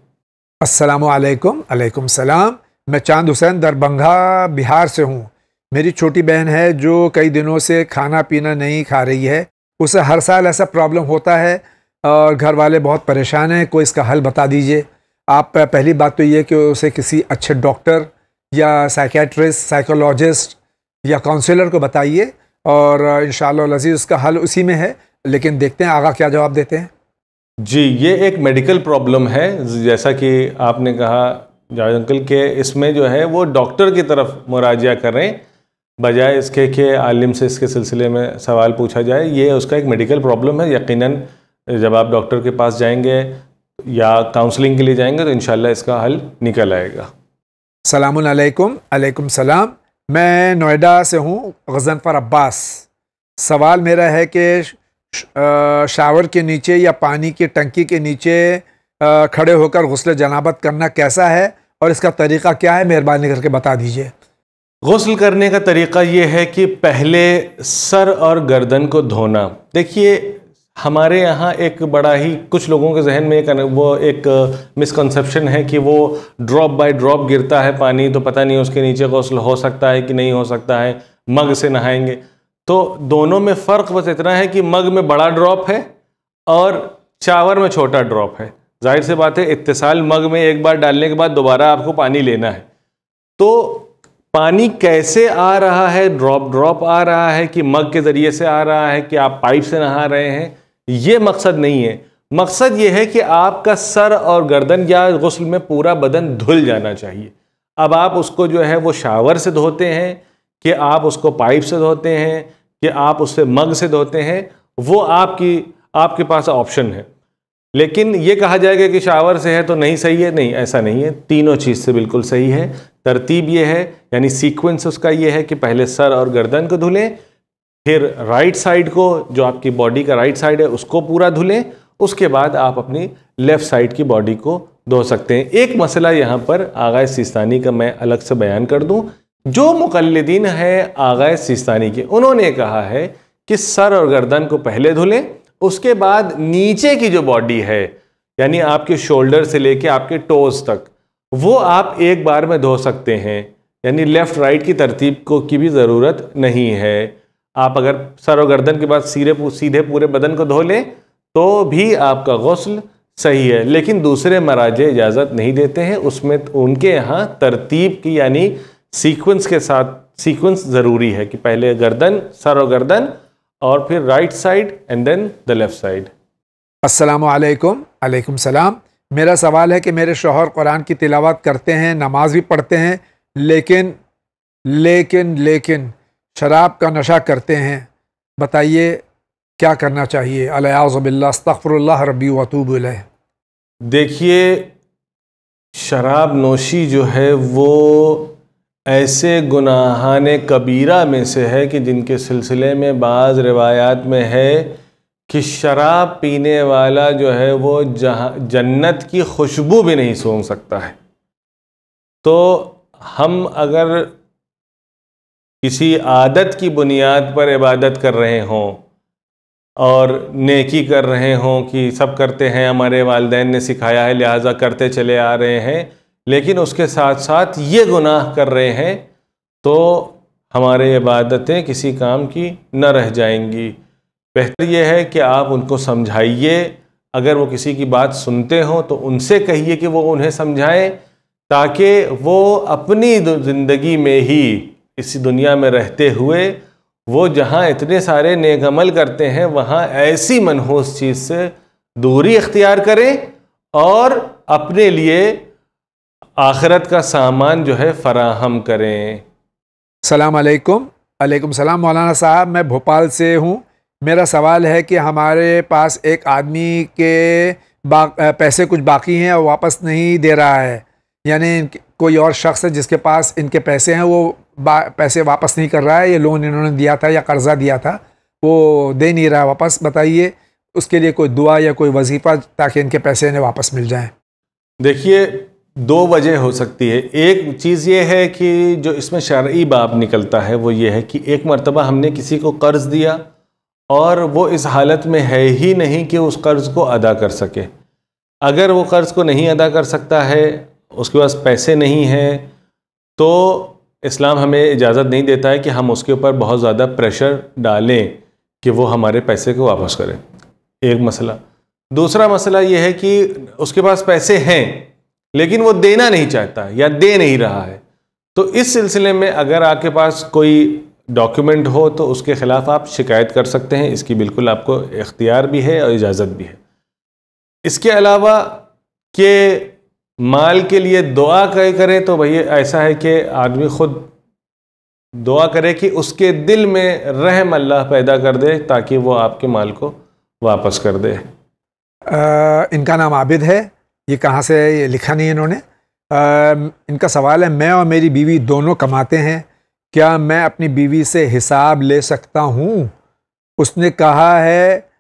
अस्सलामु अलैकुम। अलैकुम सलाम। मैं चांद हुसैन दरभंगा बिहार से हूँ। मेरी छोटी बहन है जो कई दिनों से खाना पीना नहीं खा रही है। उसे हर साल ऐसा प्रॉब्लम होता है और घर वाले बहुत परेशान हैं। कोई इसका हल बता दीजिए आप। पहली बात तो ये कि उसे किसी अच्छे डॉक्टर या साइकेट्रिस्ट, साइकोलॉजिस्ट या काउंसलर को बताइए और इंशाअल्लाह अज़ीज़ उसका हल उसी में है। लेकिन देखते हैं आगा क्या जवाब देते हैं। जी, ये एक मेडिकल प्रॉब्लम है, जैसा कि आपने कहा जावेद अंकल के इसमें जो है वो डॉक्टर की तरफ मुराजिया करें बजाय इसके कि आलिम से इसके सिलसिले में सवाल पूछा जाए। ये उसका एक मेडिकल प्रॉब्लम है। यकीनन जब आप डॉक्टर के पास जाएंगे या काउंसलिंग के लिए जाएंगे तो इंशाल्लाह इसका हल निकल आएगा। सलामुन अलैकुम। अलैकुम सलाम। मैं नोएडा से हूँ, गज़नफ़र अब्बास। सवाल मेरा है कि शावर के नीचे या पानी की टंकी के नीचे खड़े होकर गुस्ल जनाबत करना कैसा है और इसका तरीक़ा क्या है, मेहरबानी करके बता दीजिए। गुस्ल करने का तरीक़ा ये है कि पहले सर और गर्दन को धोना। देखिए, हमारे यहाँ एक बड़ा ही कुछ लोगों के जहन में एक मिसकंसेप्शन है कि वो ड्रॉप बाय ड्रॉप गिरता है पानी, तो पता नहीं उसके नीचे गुस्ल हो सकता है कि नहीं हो सकता है, मग से नहाएंगे। तो दोनों में फ़र्क बस इतना है कि मग में बड़ा ड्रॉप है और शावर में छोटा ड्रॉप है। जाहिर सी बात है, इत्तिसाल मग में एक बार डालने के बाद दोबारा आपको पानी लेना है। तो पानी कैसे आ रहा है, ड्रॉप ड्रॉप आ रहा है कि मग के ज़रिए से आ रहा है कि आप पाइप से नहा रहे हैं, ये मकसद नहीं है। मकसद ये है कि आपका सर और गर्दन या गुस्ल में पूरा बदन धुल जाना चाहिए। अब आप उसको जो है वो शावर से धोते हैं कि आप उसको पाइप से धोते हैं कि आप उससे मग से धोते हैं, वो आपके पास ऑप्शन है। लेकिन ये कहा जाएगा कि शावर से है तो नहीं सही है, नहीं, ऐसा नहीं है। तीनों चीज़ से बिल्कुल सही है। तरतीब ये है, यानी सीक्वेंस उसका ये है कि पहले सर और गर्दन को धुलें, फिर राइट साइड को, जो आपकी बॉडी का राइट साइड है, उसको पूरा धुलें। उसके बाद आप अपनी लेफ़्ट साइड की बॉडी को धो सकते हैं। एक मसला यहाँ पर आगाए सिस्तानी का मैं अलग से बयान कर दूँ। जो मुक़ल्लिदीन है आगाए सिस्तानी के, उन्होंने कहा है कि सर और गर्दन को पहले धुलें, उसके बाद नीचे की जो बॉडी है, यानी आपके शोल्डर से लेके आपके टोज तक, वो आप एक बार में धो सकते हैं। यानी लेफ़्ट राइट की तरतीब की भी ज़रूरत नहीं है। आप अगर सर और गर्दन के बाद सीधे पूरे बदन को धो लें तो भी आपका गुस्ल सही है। लेकिन दूसरे मराजे इजाज़त नहीं देते हैं, उसमें उनके यहाँ तरतीब की यानी सीक्वेंस के साथ, सीक्वेंस ज़रूरी है कि पहले गर्दन, सर और गर्दन, और फिर right side and then the left side. अस्सलामु अलैकुम। अलैकुम सलाम। मेरा सवाल है कि मेरे शौहर कुरान की तिलावत करते हैं, नमाज भी पढ़ते हैं, लेकिन शराब का नशा करते हैं। बताइए क्या करना चाहिए। अलियाज़ु बिल्लाह, अस्तग़फ़िरुल्लाह रब्बी व अतूबु इलैह। देखिए, शराब नोशी जो है वो ऐसे गुनाहाने कबीरा में से है कि जिनके सिलसिले में बाज़ रिवायात में है कि शराब पीने वाला जो है वो जन्नत की खुशबू भी नहीं सूंघ सकता है। तो हम अगर किसी आदत की बुनियाद पर इबादत कर रहे हों और नेकी कर रहे हों कि सब करते हैं, हमारे वालिदैन ने सिखाया है लिहाजा करते चले आ रहे हैं, लेकिन उसके साथ साथ ये गुनाह कर रहे हैं, तो हमारे इबादतें किसी काम की न रह जाएंगी। बेहतर यह है कि आप उनको समझाइए, अगर वो किसी की बात सुनते हो तो उनसे कहिए कि वो उन्हें समझाएं, ताकि वो अपनी ज़िंदगी में ही इसी दुनिया में रहते हुए वो जहाँ इतने सारे नेक अमल करते हैं वहाँ ऐसी मनहूस चीज़ से दूरी इख्तियार करें और अपने लिए आखिरत का सामान जो है फराहम करें। सलाम अलैकुम। अलैकुम सलाम मौलाना साहब, मैं भोपाल से हूँ। मेरा सवाल है कि हमारे पास एक आदमी के पैसे कुछ बाकी हैं और वापस नहीं दे रहा है, यानी कोई और शख्स है जिसके पास इनके पैसे हैं, वो पैसे वापस नहीं कर रहा है। ये लोन इन्होंने दिया था या कर्जा दिया था वो दे नहीं रहा वापस। बताइए उसके लिए कोई दुआ या कोई वजीफ़ा ताकि इनके पैसे इन्हें वापस मिल जाएं। देखिए, दो वजह हो सकती है। एक चीज़ ये है कि जो इसमें शरई बाब निकलता है वो ये है कि एक मरतबा हमने किसी को कर्ज़ दिया और वो इस हालत में है ही नहीं कि उस कर्ज़ को अदा कर सके। अगर वो कर्ज़ को नहीं अदा कर सकता है, उसके पास पैसे नहीं हैं, तो इस्लाम हमें इजाज़त नहीं देता है कि हम उसके ऊपर बहुत ज़्यादा प्रेशर डालें कि वो हमारे पैसे को वापस करें। एक मसला। दूसरा मसला ये है कि उसके पास पैसे हैं लेकिन वो देना नहीं चाहता या दे नहीं रहा है, तो इस सिलसिले में अगर आपके पास कोई डॉक्यूमेंट हो तो उसके ख़िलाफ़ आप शिकायत कर सकते हैं। इसकी बिल्कुल आपको इख्तियार भी है और इजाज़त भी है। इसके अलावा कि माल के लिए दुआ करें तो भैया ऐसा है कि आदमी ख़ुद दुआ करे कि उसके दिल में रहम अल्लाह पैदा कर दे ताकि वो आपके माल को वापस कर दे। इनका नाम आबिद है। ये कहाँ से है ये लिखा नहीं है इन्होंने। इनका सवाल है, मैं और मेरी बीवी दोनों कमाते हैं, क्या मैं अपनी बीवी से हिसाब ले सकता हूँ? उसने कहा है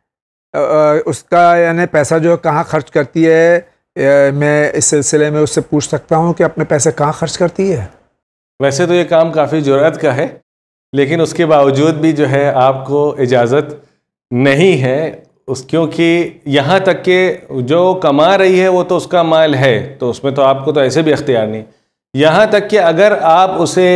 उसका यानी पैसा जो कहाँ खर्च करती है, मैं इस सिलसिले में उससे पूछ सकता हूँ कि अपने पैसे कहाँ खर्च करती है? वैसे तो ये काम काफ़ी जुर्रत का है, लेकिन उसके बावजूद भी जो है आपको इजाज़त नहीं है क्योंकि यहाँ तक कि जो कमा रही है वो तो उसका माल है, तो उसमें तो आपको तो ऐसे भी अख्तियार नहीं। यहाँ तक कि अगर आप उसे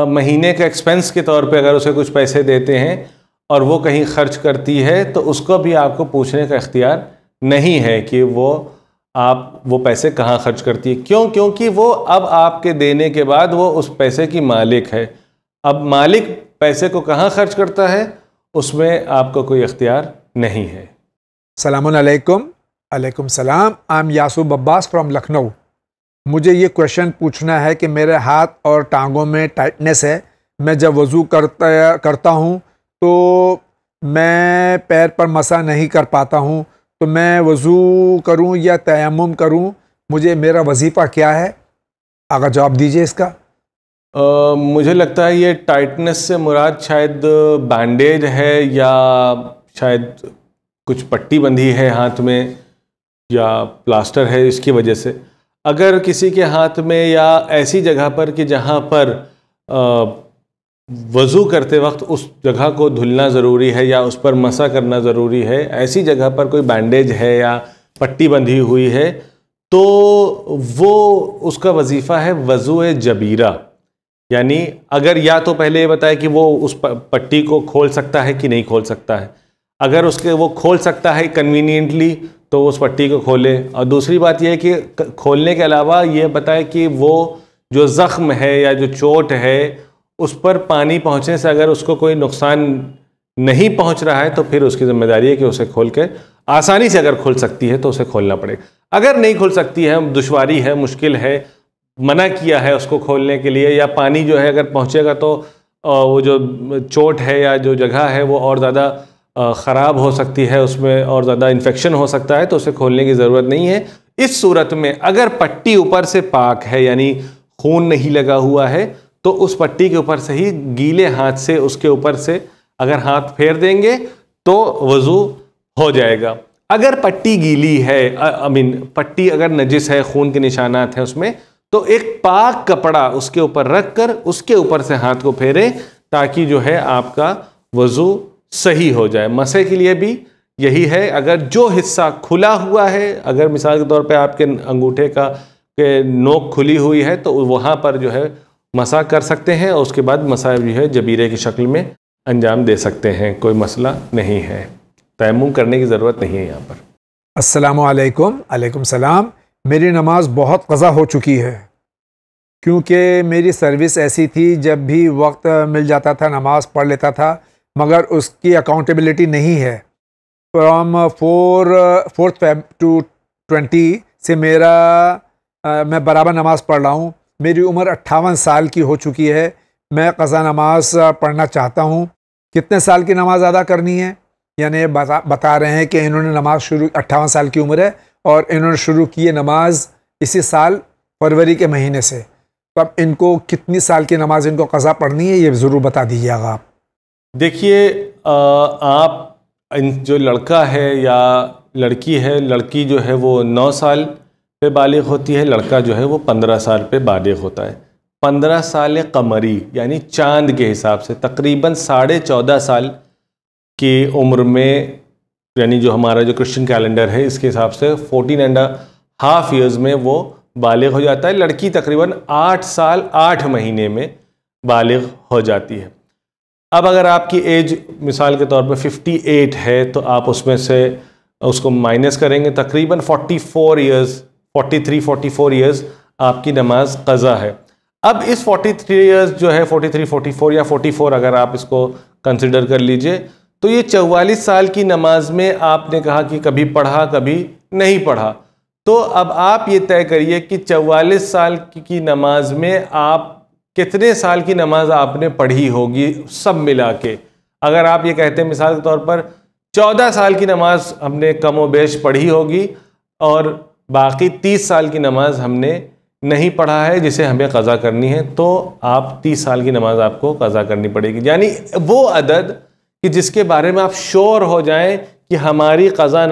महीने का एक्सपेंस के तौर पे अगर उसे कुछ पैसे देते हैं और वो कहीं खर्च करती है तो उसको भी आपको पूछने का इख्तियार नहीं है कि वो पैसे कहाँ खर्च करती है। क्यों? क्योंकि वो अब आपके देने के बाद वो उस पैसे की मालिक है। अब मालिक पैसे को कहाँ खर्च करता है उसमें आपको कोई इख्तियार नहीं है। सलामुन अलैकुम। अलैकुम सलाम। I am Yasoob Abbas from Lucknow. मुझे ये क्वेश्चन पूछना है कि मेरे हाथ और टांगों में टाइटनेस है। मैं जब वज़ू करता हूँ तो मैं पैर पर मसा नहीं कर पाता हूँ, तो मैं वज़ू करूँ या तयम्मुम करूँ? मुझे मेरा वजीफ़ा क्या है? अगर जवाब दीजिए इसका। मुझे लगता है ये टाइटनेस से मुराद शायद बैंडेज है या शायद कुछ पट्टी बंधी है हाथ में या प्लास्टर है, इसकी वजह से। अगर किसी के हाथ में या ऐसी जगह पर कि जहाँ पर वज़ू करते वक्त उस जगह को धुलना ज़रूरी है या उस पर मसा करना ज़रूरी है, ऐसी जगह पर कोई बैंडेज है या पट्टी बंधी हुई है, तो वो उसका वजीफ़ा है वज़ू जबीरा। यानी अगर या तो पहले ये बताए कि वो उस पट्टी को खोल सकता है कि नहीं खोल सकता है। अगर उसके वो खोल सकता है कन्वीनियंटली तो उस पट्टी को खोले, और दूसरी बात यह है कि खोलने के अलावा ये बताए कि वो जो ज़ख्म है या जो चोट है उस पर पानी पहुँचने से अगर उसको कोई नुकसान नहीं पहुँच रहा है तो फिर उसकी ज़िम्मेदारी है कि उसे खोल के आसानी से अगर खोल सकती है तो उसे खोलना पड़ेगा। अगर नहीं खोल सकती है, दुश्वारी है, मुश्किल है, मना किया है उसको खोलने के लिए, या पानी जो है अगर पहुँचेगा तो वो जो चोट है या जो जगह है वो और ज़्यादा ख़राब हो सकती है, उसमें और ज़्यादा इन्फेक्शन हो सकता है, तो उसे खोलने की ज़रूरत नहीं है। इस सूरत में अगर पट्टी ऊपर से पाक है यानी खून नहीं लगा हुआ है तो उस पट्टी के ऊपर से ही गीले हाथ से उसके ऊपर से अगर हाथ फेर देंगे तो वज़ू हो जाएगा। अगर पट्टी गीली है, पट्टी अगर नजिस है, खून के निशानात हैं उसमें, तो एक पाक कपड़ा उसके ऊपर रख कर उसके ऊपर से हाथ को फेरें ताकि जो है आपका वज़ू सही हो जाए। मसे के लिए भी यही है, अगर जो हिस्सा खुला हुआ है, अगर मिसाल के तौर पे आपके अंगूठे के नोक खुली हुई है तो वहाँ पर जो है मसा कर सकते हैं और उसके बाद मसा जो है जबीरे की शक्ल में अंजाम दे सकते हैं, कोई मसला नहीं है। तयम्मुम करने की ज़रूरत नहीं है यहाँ पर। अस्सलामु अलैकुम, अलैकुम सलाम। मेरी नमाज बहुत क़ज़ा हो चुकी है क्योंकि मेरी सर्विस ऐसी थी, जब भी वक्त मिल जाता था नमाज पढ़ लेता था, मगर उसकी अकाउंटेबिलिटी नहीं है। फ्राम 4th Feb to 20 से मैं बराबर नमाज पढ़ रहा हूँ। मेरी उम्र 58 साल की हो चुकी है। मैं क़ज़ा नमाज पढ़ना चाहता हूँ। कितने साल की नमाज अदा करनी है? यानी बता रहे हैं कि इन्होंने नमाज शुरू 58 साल की उम्र है और इन्होंने शुरू की है नमाज इसी साल फरवरी के महीने से। तो अब इनको कितनी साल की नमाज इनको क़ज़ा पढ़नी है, ये ज़रूर बता दीजिएगा आप। देखिए, आप जो लड़का है या लड़की है, लड़की जो है वो 9 साल पे बालिग होती है, लड़का जो है वो 15 साल पे बालिग होता है। 15 साल कमरी यानी चांद के हिसाब से तकरीबन 14.5 साल की उम्र में, यानी जो हमारा जो क्रिश्चियन कैलेंडर है इसके हिसाब से 14.5 ईयर्स में वो बालिग हो जाता है। लड़की तकरीबन 8 साल 8 महीने में बालिग हो जाती है। अब अगर आपकी एज मिसाल के तौर पर 58 है तो आप उसमें से उसको माइनस करेंगे, तकरीबन 44 ईयर्स 43-44 ईयर्स आपकी नमाज क़ज़ा है। अब इस 43 ईयर्स जो है 43, 44 या 44 अगर आप इसको कंसिडर कर लीजिए, तो ये 44 साल की नमाज में आपने कहा कि कभी पढ़ा कभी नहीं पढ़ा। तो अब आप ये तय करिए कि 44 साल की नमाज में आप कितने साल की नमाज आपने पढ़ी होगी सब मिला के। अगर आप ये कहते हैं मिसाल के तौर पर 14 साल की नमाज हमने कम व बेश पढ़ी होगी और बाकी 30 साल की नमाज हमने नहीं पढ़ा है जिसे हमें क़ज़ा करनी है, तो आप 30 साल की नमाज आपको क़ज़ा करनी पड़ेगी। यानी वो अदद कि जिसके बारे में आप श्योर हो जाएं कि हमारी क़ज़ा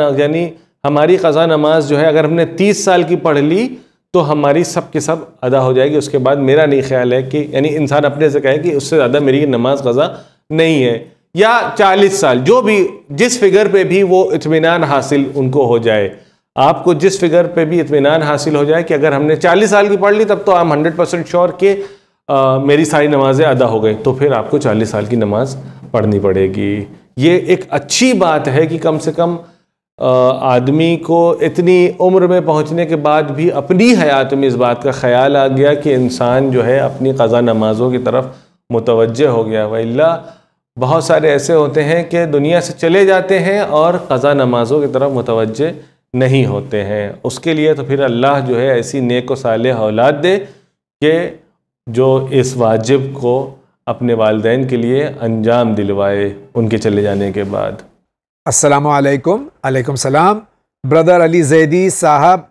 नमाज जो है, अगर हमने 30 साल की पढ़ ली तो हमारी सब के सब अदा हो जाएगी। उसके बाद मेरा नहीं ख्याल है कि यानी इंसान अपने से कहे कि उससे ज़्यादा मेरी नमाज क़ज़ा नहीं है, या 40 साल जो भी जिस फिगर पे भी वो इत्मीनान हासिल उनको हो जाए। आपको जिस फिगर पे भी इत्मीनान हासिल हो जाए कि अगर हमने 40 साल की पढ़ ली तब तो आप 100% श्योर कि मेरी सारी नमाजें अदा हो गई, तो फिर आपको 40 साल की नमाज पढ़नी पड़ेगी। ये एक अच्छी बात है कि कम से कम आदमी को इतनी उम्र में पहुंचने के बाद भी अपनी हयात में इस बात का ख्याल आ गया कि इंसान जो है अपनी क़ज़ा नमाज़ों की तरफ मुतवज्जे हो गया। वइल्ला बहुत सारे ऐसे होते हैं कि दुनिया से चले जाते हैं और क़ज़ा नमाज़ों की तरफ मुतवज्जे नहीं होते हैं। उसके लिए तो फिर अल्लाह जो है ऐसी नेक व सालेह औलाद दे कि जो इस वाजिब को अपने वालिदैन के लिए अंजाम दिलवाए उनके चले जाने के बाद। अस्सलामु अलैकुम, अलैकुम सलाम। ब्रदर अली जैदी साहब,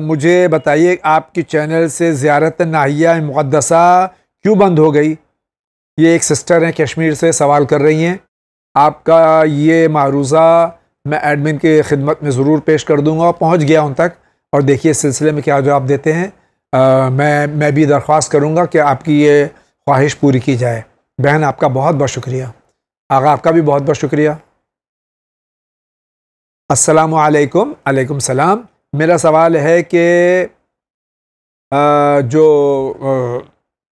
मुझे बताइए आपकी चैनल से ज़ियारत नाहिया मुक़द्दसा क्यों बंद हो गई? ये एक सिस्टर हैं कश्मीर से सवाल कर रही हैं। आपका ये मारूज़ा मैं एडमिन की खिदमत में ज़रूर पेश कर दूंगा और पहुंच गया उन तक, और देखिए इस सिलसिले में क्या जवाब देते हैं। मैं भी दरख्वास्त करूंगा कि आपकी ये ख्वाहिश पूरी की जाए। बहन आपका बहुत बहुत शुक्रिया। आगा आपका भी बहुत बहुत शुक्रिया। अस्सलामु अलैकुम, अलैकुम सलाम। मेरा सवाल है कि जो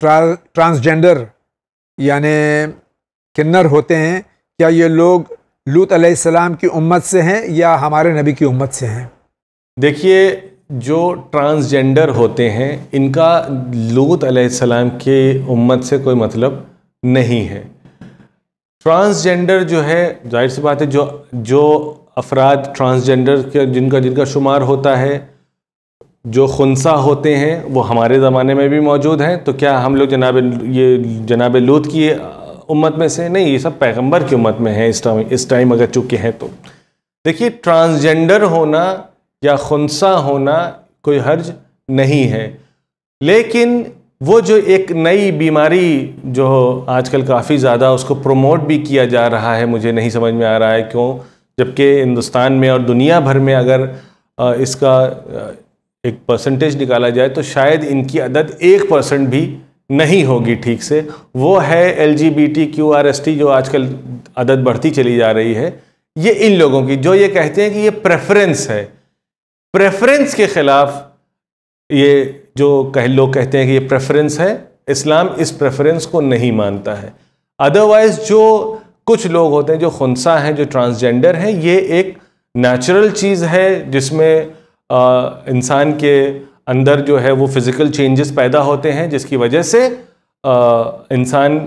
ट्रांसजेंडर यानी किन्नर होते हैं, क्या ये लोग लूत अलैहिस्सलाम की उम्मत से हैं या हमारे नबी की उम्मत से हैं? देखिए, जो ट्रांसजेंडर होते हैं इनका लूत अलैहिस्सलाम की उम्मत से कोई मतलब नहीं है। ट्रांसजेंडर जो है, जाहिर सी बात है, जो अफराद ट्रांसजेंडर के जिनका शुमार होता है, जो खुनसा होते हैं, वो हमारे ज़माने में भी मौजूद हैं। तो क्या हम लोग जनाब लूत की उम्मत में से नहीं? ये सब पैगंबर की उम्मत में है इस टाइम अगर चुके हैं तो। देखिए, ट्रांसजेंडर होना या खुनसा होना कोई हर्ज नहीं है, लेकिन वो जो एक नई बीमारी जो आजकल काफ़ी ज़्यादा उसको प्रमोट भी किया जा रहा है, मुझे नहीं समझ में आ रहा है क्यों, जबकि हिंदुस्तान में और दुनिया भर में अगर इसका एक परसेंटेज निकाला जाए तो शायद इनकी अदद 1% भी नहीं होगी ठीक से। वो है LGBTQRST, जो आजकल अदद बढ़ती चली जा रही है। ये इन लोगों की जो ये कहते हैं कि ये प्रेफरेंस है, प्रेफरेंस के ख़िलाफ़ ये जो लोग कहते हैं कि ये प्रेफरेंस है, इस्लाम इस प्रेफरेंस को नहीं मानता है। अदरवाइज़ जो कुछ लोग होते हैं जो खुनसा हैं, जो ट्रांसजेंडर हैं, ये एक नेचुरल चीज़ है जिसमें इंसान के अंदर जो है वो फिज़िकल चेंजेस पैदा होते हैं, जिसकी वजह से इंसान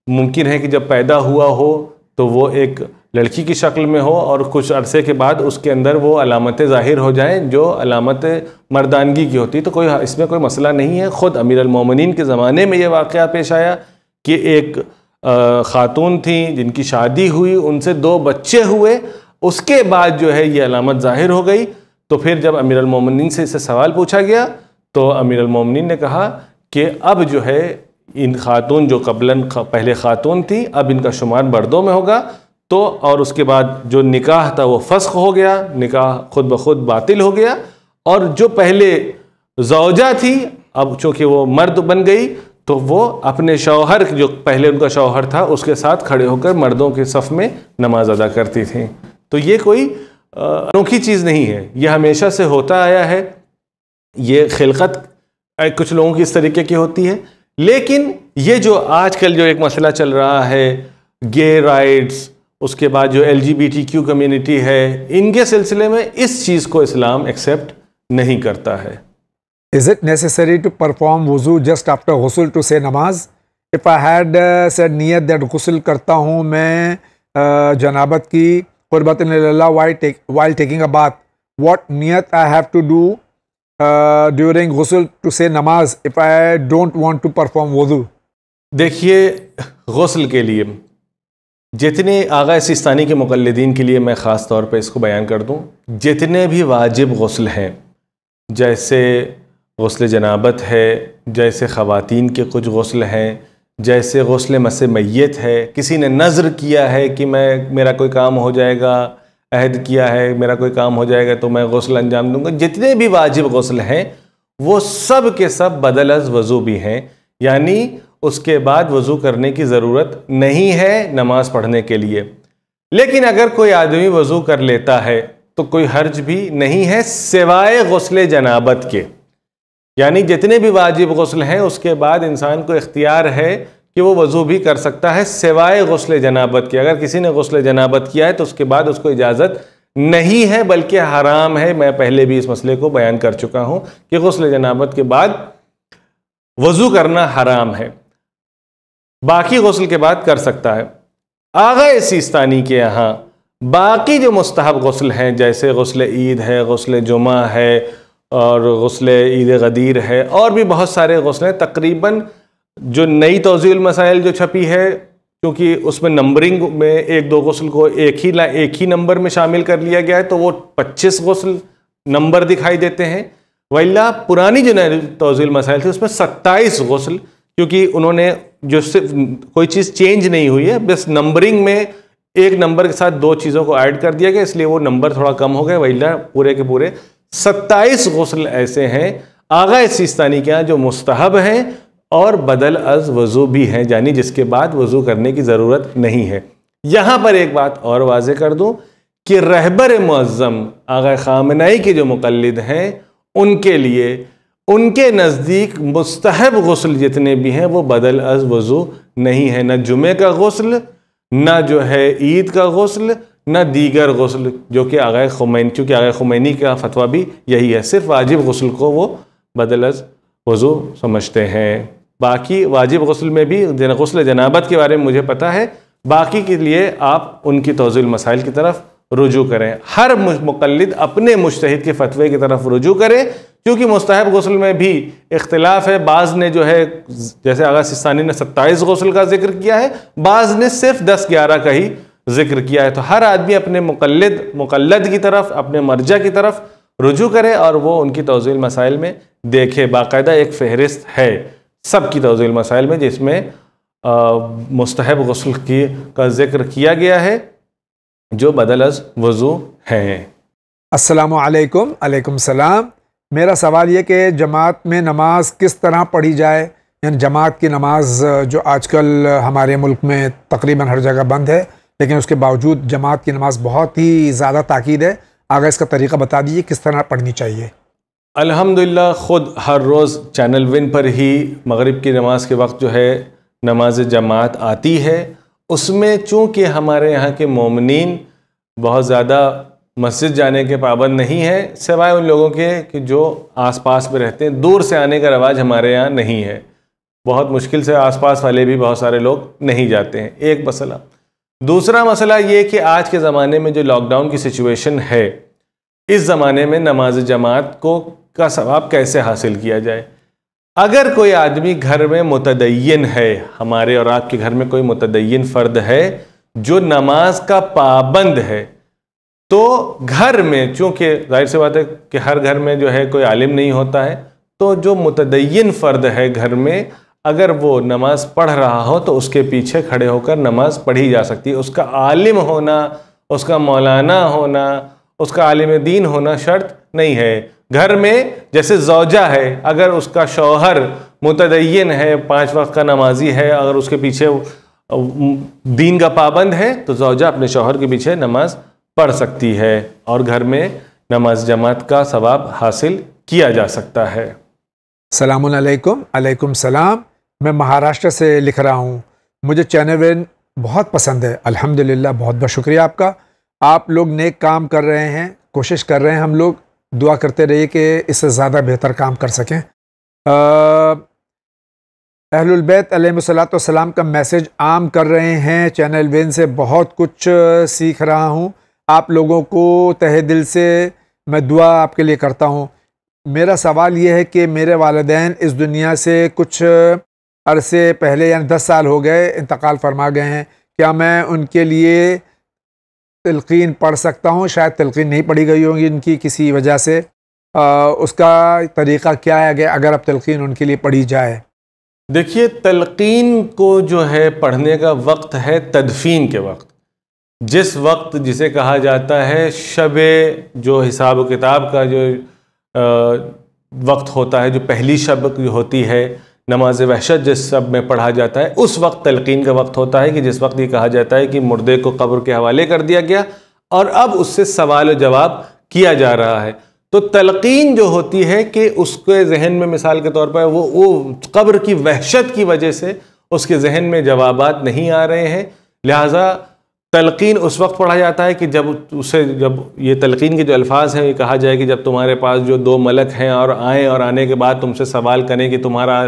मुमकिन है कि जब पैदा हुआ हो तो वो एक लड़की की शक्ल में हो और कुछ अरसे के बाद उसके अंदर वो अलामतें ज़ाहिर हो जाएं जो अलामतें मर्दानगी की होती। तो कोई इसमें कोई मसला नहीं है। ख़ुद अमीर अल-मोमिनीन के ज़माने में ये वाक़या पेश आया कि एक ख़ातून थी जिनकी शादी हुई, उनसे 2 बच्चे हुए, उसके बाद जो है ये अलामत ज़ाहिर हो गई। तो फिर जब अमीर अल-मोमिनीन से इससे सवाल पूछा गया तो अमीर अल-मोमिनीन ने कहा कि अब जो है इन खातून जो पहले खातून थी, अब इनका शुमार मर्दों में होगा। तो और उसके बाद जो निकाह था वो फस्ख हो गया, निकाह खुद ब खुद बातिल हो गया। और जो पहले ज़ौजा थी अब चूँकि वो मर्द बन गई तो वो अपने शौहर, जो पहले उनका शौहर था, उसके साथ खड़े होकर मर्दों के सफ़ में नमाज अदा करती थी। तो ये कोई अनोखी चीज़ नहीं है, ये हमेशा से होता आया है। ये खिलकत कुछ लोगों की इस तरीके की होती है। लेकिन ये जो आजकल जो एक मसला चल रहा है, गे राइट्स, उसके बाद जो LGBTQ कम्युनिटी है, इनके सिलसिले में इस चीज़ को इस्लाम एक्सेप्ट नहीं करता है। Is it necessary to perform wuzu just after ghusl to say namaz? If I had said niyat that ghusl करता हूँ मैं जनाबत की क़ुर्बतन लिल्लाह while taking a bath, what niyat I have to do during ghusl to say namaz if I don't want to perform wuzu? देखिए, ग़ुस्ल के लिए जितने आगा Sistani के मुक़ल्लिदीन के लिए मैं ख़ास तौर पे इसको बयान कर दूँ, जितने भी वाजिब ग़ुस्ल हैं, जैसे ग़ुस्ल जनाबत है, जैसे ख़वातीन के कुछ ग़ुस्ल हैं, जैसे ग़ुस्ल मसे मैयत है, किसी ने नज़र किया है कि मेरा कोई काम हो जाएगा, अहद किया है मेरा कोई काम हो जाएगा तो मैं ग़ुस्ल अंजाम दूंगा, जितने भी वाजिब ग़ुस्ल हैं वो सब के सब बदल अज़ वज़ू भी हैं, यानी उसके बाद वज़ू करने की ज़रूरत नहीं है नमाज पढ़ने के लिए। लेकिन अगर कोई आदमी वज़ू कर लेता है तो कोई हर्ज भी नहीं है सिवाय ग़ुस्ल जनाबत के। यानी जितने भी वाजिब ग़ुस्ल हैं उसके बाद इंसान को इख्तियार है कि वो वज़ू भी कर सकता है सिवाय ग़ुस्ल जनाबत के। अगर किसी ने ग़ुस्ल जनाबत किया है तो उसके बाद उसको इजाज़त नहीं है बल्कि हराम है। मैं पहले भी इस मसले को बयान कर चुका हूँ कि ग़ुस्ल जनाबत के बाद वज़ू करना हराम है, बाकी ग़ुस्ल के बाद कर सकता है। आगा सिस्तानी के यहाँ बाकी जो मुस्तहब ग़ुस्ल हैं, जैसे ग़ुस्ल ईद है, ग़ुस्ल जुमा है और ग़ुस्ल ईद गदीर है, और भी बहुत सारे ग़ुस्ल हैं। तकरीबन जो नई तौज़ीउल मसाइल जो छपी है, क्योंकि उसमें नंबरिंग में 1-2 ग़ुस्ल को एक ही नंबर में शामिल कर लिया गया है तो वो 25 ग़ुस्ल नंबर दिखाई देते हैं। वल्ला पुरानी जो नई तौज़ीउल मसाइल थी उसमें 27 ग़ुस्ल, क्योंकि उन्होंने जो सिर्फ कोई चीज़ चेंज नहीं हुई है, बस नंबरिंग में एक नंबर के साथ 2 चीज़ों को ऐड कर दिया गया, इसलिए वो नंबर थोड़ा कम हो गया। वल्ला पूरे के पूरे 27 ग़ुस्ल ऐसे हैं आगा सिस्तानी के यहाँ जो मुस्तहब हैं और बदल अज़ वज़ू भी हैं, यानी जिसके बाद वज़ू करने की ज़रूरत नहीं है। यहाँ पर एक बात और वाज़े कर दूँ कि रहबर मुअज़्ज़म आगा ख़ामेनी के जो मुक़ल्लिद हैं उनके लिए उनके नज़दीक मुस्तहब ग़ुस्ल जितने भी हैं वो बदल अज़ वज़ू नहीं है, न जुमे का ग़ुस्ल, न जो है ईद का ग़ुस्ल, न दीगर ग़ुस्ल, जो कि आगा ख़ुमैनी, चूँकि आगा ख़ुमैनी का फतवा भी यही है, सिर्फ वाजिब ग़ुस्ल को वो बदल अज़ वज़ू समझते हैं। बाकी वाजिब ग़ुस्ल में भी ग़ुस्ल जनाबत के बारे में मुझे पता है, बाकी के लिए आप उनकी तौज़ील मसाइल की तरफ रुजू करें। हर मुक़ल्लिद अपने मुज्तहिद के फतवे की तरफ रुजू करें, क्योंकि मुस्तहब ग़ुस्ल में भी इख्तिलाफ है। बाज़ ने जो है, जैसे आगा सिस्तानी ने 27 ग़ुस्ल का जिक्र किया है, बाज़ ने सिर्फ 10-11 का ही जिक्र किया है। तो हर आदमी अपने मुक़ल्लिद की तरफ, अपने मर्जा की तरफ रुजू करे और वो उनकी तौज़ील मसाइल में देखे। बाकायदा एक फ़हरिस्त है सब की तौज़ील मसाइल में जिसमें मुस्तहब ग़ुस्ल का जिक्र किया गया है जो बदल अज़ वज़ू हैं। अस्सलामु अलैकुम। अलैकुम सलाम। मेरा सवाल ये कि जमात में नमाज किस तरह पढ़ी जाए, यानी जमात की नमाज जो आजकल हमारे मुल्क में तकरीबन हर जगह बंद है, लेकिन उसके बावजूद जमात की नमाज बहुत ही ज़्यादा ताकीद है। आगे इसका तरीक़ा बता दीजिए किस तरह पढ़नी चाहिए। अल्हम्दुलिल्लाह ख़ुद हर रोज़ चैनल विन पर ही मगरिब की नमाज के वक्त जो है नमाज जमात आती है। उसमें चूँकि हमारे यहाँ के मोमिनीन बहुत ज़्यादा मस्जिद जाने के पाबंद नहीं है, सिवाय उन लोगों के कि जो आसपास में रहते हैं। दूर से आने का रवाज हमारे यहाँ नहीं है, बहुत मुश्किल से आसपास वाले भी बहुत सारे लोग नहीं जाते हैं, एक मसला। दूसरा मसला ये कि आज के ज़माने में जो लॉकडाउन की सिचुएशन है, इस ज़माने में नमाज जमात का सवाब कैसे हासिल किया जाए। अगर कोई आदमी घर में मुतदय्यन है, हमारे और आपके घर में कोई मुतदय्यन फ़र्द है जो नमाज का पाबंद है, तो घर में, चूँकि जाहिर सी बात है कि हर घर में जो है कोई आलिम नहीं होता है, तो जो मुतदय्यन फ़र्द है घर में, अगर वो नमाज पढ़ रहा हो तो उसके पीछे खड़े होकर नमाज पढ़ी जा सकती है। उसका आलिम होना, उसका मौलाना होना, उसका आलिम दीन होना शर्त नहीं है। घर में जैसे ज़ौजा है, अगर उसका शौहर मुतदय्यन है, 5 वक्त का नमाजी है, अगर उसके पीछे दीन का पाबंद है, तो ज़ौजा अपने शौहर के पीछे नमाज पढ़ सकती है और घर में नमाज जमात का सवाब हासिल किया जा सकता है। सलामुन अलैकुम। अलैकुम सलाम। मैं महाराष्ट्र से लिख रहा हूँ। मुझे चैनल वन बहुत पसंद है, अल्हम्दुलिल्लाह, बहुत बहुत शुक्रिया आपका। आप लोग नेक काम कर रहे हैं, कोशिश कर रहे हैं, हम लोग दुआ करते रहिए कि इससे ज़्यादा बेहतर काम कर सकें। अहलुल बैत अलैहिमुस्सलातु वस्सलाम का मैसेज आम कर रहे हैं। चैनल वन से बहुत कुछ सीख रहा हूँ। आप लोगों को तहे दिल से मैं दुआ आपके लिए करता हूँ। मेरा सवाल ये है कि मेरे वालिदैन इस दुनिया से कुछ अरसे पहले, यानी 10 साल हो गए, इंतकाल फरमा गए हैं। क्या मैं उनके लिए तलकीन पढ़ सकता हूँ? शायद तलकीन नहीं पढ़ी गई होगी इनकी किसी वजह से। उसका तरीक़ा क्या है अगर अब तलकीन उनके लिए पढ़ी जाए? देखिए, तलकीन को जो है पढ़ने का वक्त है तदफीन के वक्त, जिस वक्त जिसे कहा जाता है शबे, जो हिसाब किताब का जो वक्त होता है, जो पहली शब होती है, नमाज वहशत जिस शब में पढ़ा जाता है, उस वक्त तलकीन का वक्त होता है कि जिस वक्त ये कहा जाता है कि मुर्दे को कब्र के हवाले कर दिया गया और अब उससे सवाल जवाब किया जा रहा है। तो तलकीन जो होती है कि उसके जहन में, मिसाल के तौर पर, वो कब्र की वहशत की वजह से उसके जहन में जवाबात नहीं आ रहे हैं, लिहाजा तलकीन उस वक्त पढ़ा जाता है कि जब ये तलकीन के जो अल्फाज हैं, ये कहा जाए कि जब तुम्हारे पास जो 2 मलक हैं और आए, और आने के बाद तुमसे सवाल करें कि तुम्हारा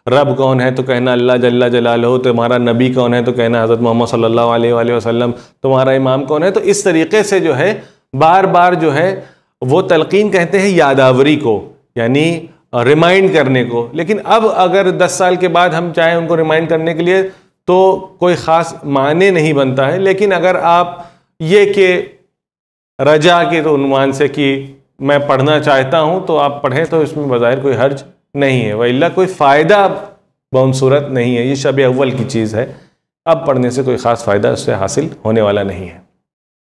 रब कौन है, तो कहना अल्लाह जल्ला जलालहू, तुम्हारा नबी कौन है, तो कहना हज़रत मोहम्मद सल्लल्लाहु अलैहि वसल्लम, तुम्हारा इमाम कौन है। तो इस तरीके से जो है बार बार जो है वो तलकीन कहते हैं यादावरी को, यानी रिमाइंड करने को। लेकिन अब अगर 10 साल के बाद हम चाहें उनको रिमाइंड करने के लिए, तो कोई ख़ास माने नहीं बनता है। लेकिन अगर आप ये कि रजा के तो उन्वान से कि मैं पढ़ना चाहता हूँ, तो आप पढ़ें, तो इसमें बज़ाहिर कोई हर्ज नहीं है, वइल्ला कोई फ़ायदा बमसूरत नहीं है। ये शब अव्वल की चीज़ है, अब पढ़ने से कोई ख़ास फ़ायदा उससे हासिल होने वाला नहीं है।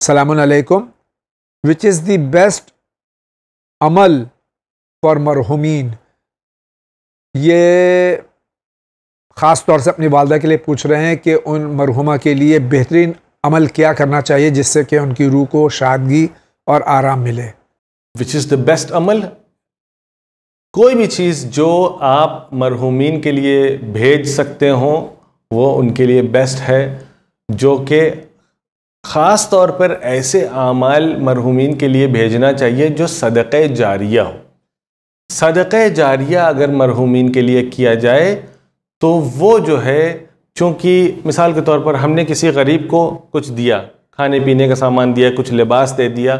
सलामुन अलैकुम। विच इज़ द बेस्ट अमल फॉर मरहुमीन? ये ख़ास तौर से अपनी वालदा के लिए पूछ रहे हैं कि उन मरहुमा के लिए बेहतरीन अमल क्या करना चाहिए जिससे कि उनकी रूह को शादगी और आराम मिले। विच इज़ द बेस्ट अमल? कोई भी चीज़ जो आप मरहुमीन के लिए भेज सकते हों वो उनके लिए बेस्ट है, जो कि ख़ास तौर पर ऐसे आमाल मरहुमीन के लिए भेजना चाहिए जो सदक़े जारिया हो। सदक़े जारिया अगर मरहुमीन के लिए किया जाए तो वो जो है, चूँकि मिसाल के तौर पर हमने किसी गरीब को कुछ दिया, खाने पीने का सामान दिया, कुछ लिबास दे दिया,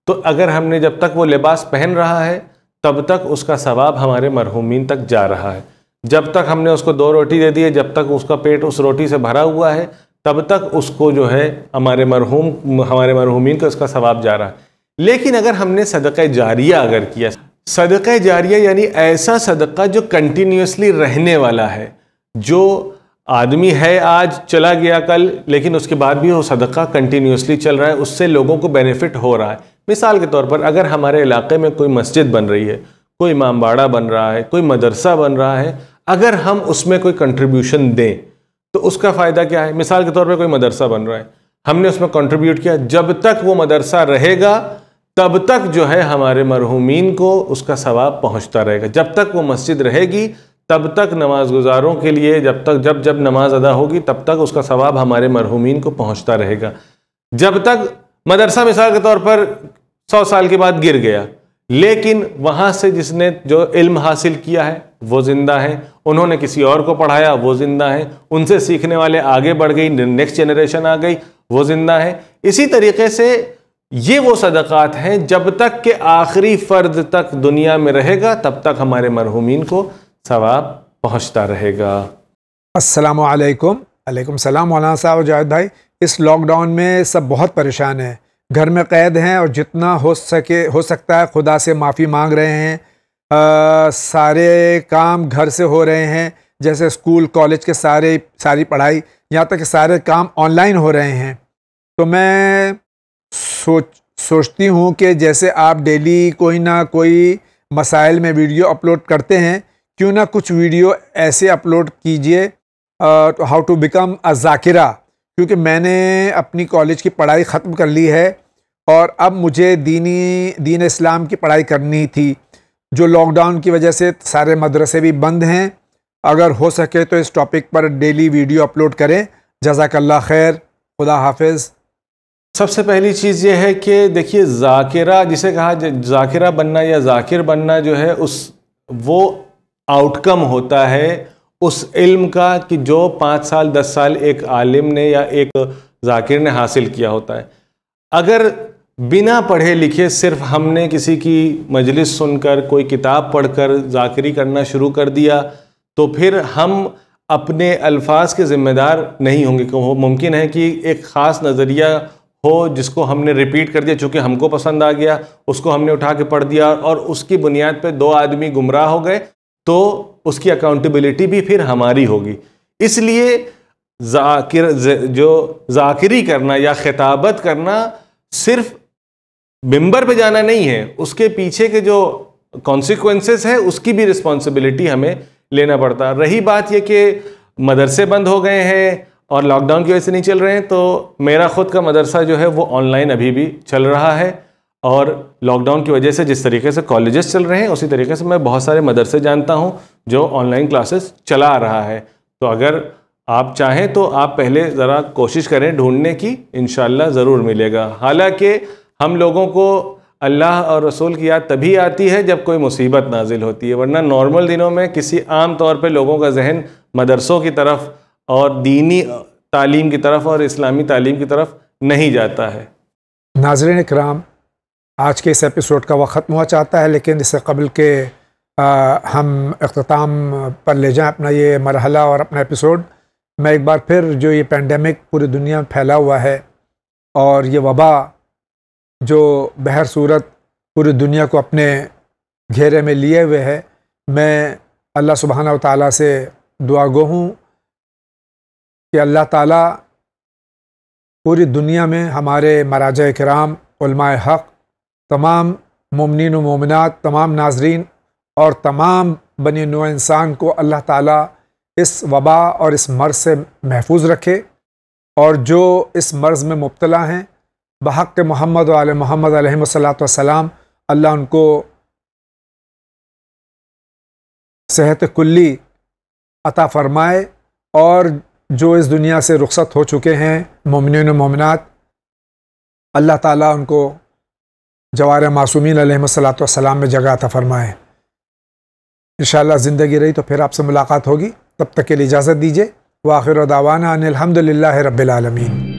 तो अगर हमने, जब तक वो लिबास पहन रहा है तब तक उसका सवाब हमारे मरहुमीन तक जा रहा है। जब तक हमने उसको 2 रोटी दे दी है, जब तक उसका पेट उस रोटी से भरा हुआ है, तब तक उसको जो है हमारे मरहुमीन को उसका सवाब जा रहा है। लेकिन अगर हमने सदक़े जारिया अगर किया, सदक़े जारिया यानी ऐसा सदक़ा जो कंटिन्यूसली रहने वाला है, जो आदमी है आज चला गया कल, लेकिन उसके बाद भी वो सदक़ा कंटिन्यूसली चल रहा है, उससे लोगों को बेनिफिट हो रहा है। मिसाल के तौर पर अगर हमारे इलाके में कोई मस्जिद बन रही है, कोई इमामबाड़ा बन रहा है, कोई मदरसा बन रहा है, अगर हम उसमें कोई कंट्रीब्यूशन दें तो उसका फ़ायदा क्या है? मिसाल के तौर पर कोई मदरसा बन रहा है, हमने उसमें कंट्रीब्यूट किया, जब तक वो मदरसा रहेगा तब तक जो है हमारे मरहुमीन को उसका सवाब पहुंचता रहेगा। जब तक वो मस्जिद रहेगी तब तक नमाज गुजारों के लिए, जब नमाज अदा होगी तब तक उसका सवाब हमारे मरहुमीन को पहुंचता रहेगा। जब तक मदरसा मिसाल के तौर पर 100 साल के बाद गिर गया, लेकिन वहां से जिसने जो इल्म हासिल किया है वो जिंदा है, उन्होंने किसी और को पढ़ाया वो जिंदा है, उनसे सीखने वाले आगे बढ़ गई, नेक्स्ट जनरेशन आ गई, वो जिंदा है। इसी तरीके से ये वो सदक़ात हैं, जब तक के आखिरी फर्द तक दुनिया में रहेगा तब तक हमारे मरहूमीन को सवाब पहुंचता रहेगा। अस्सलामु अलैकुम। अलैकुम सलाम मौलाना साहब जावेद भाई। इस लॉकडाउन में सब बहुत परेशान हैं, घर में कैद हैं और जितना हो सकता है खुदा से माफ़ी मांग रहे हैं। सारे काम घर से हो रहे हैं, जैसे स्कूल कॉलेज के सारी पढ़ाई, यहाँ तक कि सारे काम ऑनलाइन हो रहे हैं। तो मैं सोचती हूँ कि जैसे आप डेली कोई ना कोई मसाइल में वीडियो अपलोड करते हैं, क्यों ना कुछ वीडियो ऐसे अपलोड कीजिए, हाउ टू बिकम अ ज़ाकिरा, क्योंकि मैंने अपनी कॉलेज की पढ़ाई ख़त्म कर ली है और अब मुझे दीन इस्लाम की पढ़ाई करनी थी। जो लॉकडाउन की वजह से सारे मदरसे भी बंद हैं, अगर हो सके तो इस टॉपिक पर डेली वीडियो अपलोड करें। जज़ाकल्लाह खैर, खुदा हाफिज़। सबसे पहली चीज़ ये है कि देखिए, ज़ाकिरा जिसे कहा ज़ाकिरा बनना या ज़ाकिर बनना जो है वो आउटकम होता है उस इल्म का कि जो 5 साल 10 साल एक आलिम ने या एक ज़ाकिर ने हासिल किया होता है। अगर बिना पढ़े लिखे सिर्फ हमने किसी की मजलिस सुनकर, कोई किताब पढ़कर ज़ाकिरी करना शुरू कर दिया, तो फिर हम अपने अल्फाज के ज़िम्मेदार नहीं होंगे। मुमकिन है कि एक ख़ास नज़रिया हो जिसको हमने रिपीट कर दिया, चूँकि हमको पसंद आ गया, उसको हमने उठा के पढ़ दिया और उसकी बुनियाद पे 2 आदमी गुमराह हो गए, तो उसकी अकाउंटेबिलिटी भी फिर हमारी होगी। इसलिए ज़ाकिरी करना या खिताबत करना सिर्फ मिंबर पे जाना नहीं है, उसके पीछे के जो कॉन्सिक्वेंसेस है उसकी भी रिस्पॉन्सिबिलिटी हमें लेना पड़ता। रही बात ये कि मदरसे बंद हो गए हैं और लॉकडाउन की वजह से नहीं चल रहे हैं, तो मेरा ख़ुद का मदरसा जो है वो ऑनलाइन अभी भी चल रहा है। और लॉकडाउन की वजह से जिस तरीके से कॉलेजेस चल रहे हैं उसी तरीके से मैं बहुत सारे मदरसे जानता हूं जो ऑनलाइन क्लासेस चला रहा है। तो अगर आप चाहें तो आप पहले ज़रा कोशिश करें ढूंढने की, इंशाअल्लाह ज़रूर मिलेगा। हालांकि हम लोगों को अल्लाह और रसूल की याद तभी आती है जब कोई मुसीबत नाजिल होती है, वरना नॉर्मल दिनों में किसी आम तौर पे लोगों का जहन मदरसों की तरफ और दीनी तालीम की तरफ और इस्लामी तालीम की तरफ नहीं जाता है। नाज़रीन इकराम, आज के इस एपिसोड का वक्त ख़त्म हुआ चाहता है, लेकिन इससे कबल के हम इख्तिताम पर ले जाएं अपना ये मरहला और अपना एपिसोड, मैं एक बार फिर जो ये पेंडेमिक पूरी दुनिया में फैला हुआ है और ये वबा जो बहर सूरत पूरी दुनिया को अपने घेरे में लिए हुए है, मैं अल्लाह सुब्हाना व तआला से दुआ गो हूँ कि अल्लाह ताला पूरी दुनिया में हमारे मराजा किराम, उलमाए हक़, तमाम मोमिनीन व मोमिनात, तमाम नाजरीन और तमाम बनी नौ इंसान को अल्लाह ताला इस वबा और इस मर्ज़ से महफूज रखे, और जो इस मर्ज़ में मुब्तला हैं बहक़ मोहम्मद व आले मोहम्मद अलैहिस्सलातु वस्सलाम, अल्लाह उनको सेहत कुल्ली अता फ़रमाए, और जो इस दुनिया से रुखसत हो चुके हैं मोमिनीन व मोमिनात, अल्लाह ताला उनको जवार मासूमीन अलैहिस्सलातु वस्सलाम में जगह अता फ़रमाए। इंशाअल्लाह ज़िंदगी रही तो फिर आपसे मुलाकात होगी, तब तक के लिए इजाज़त दीजिए। व आखिर दावाना अनिल हम्दुलिल्लाहि रब्बिल आलमीन।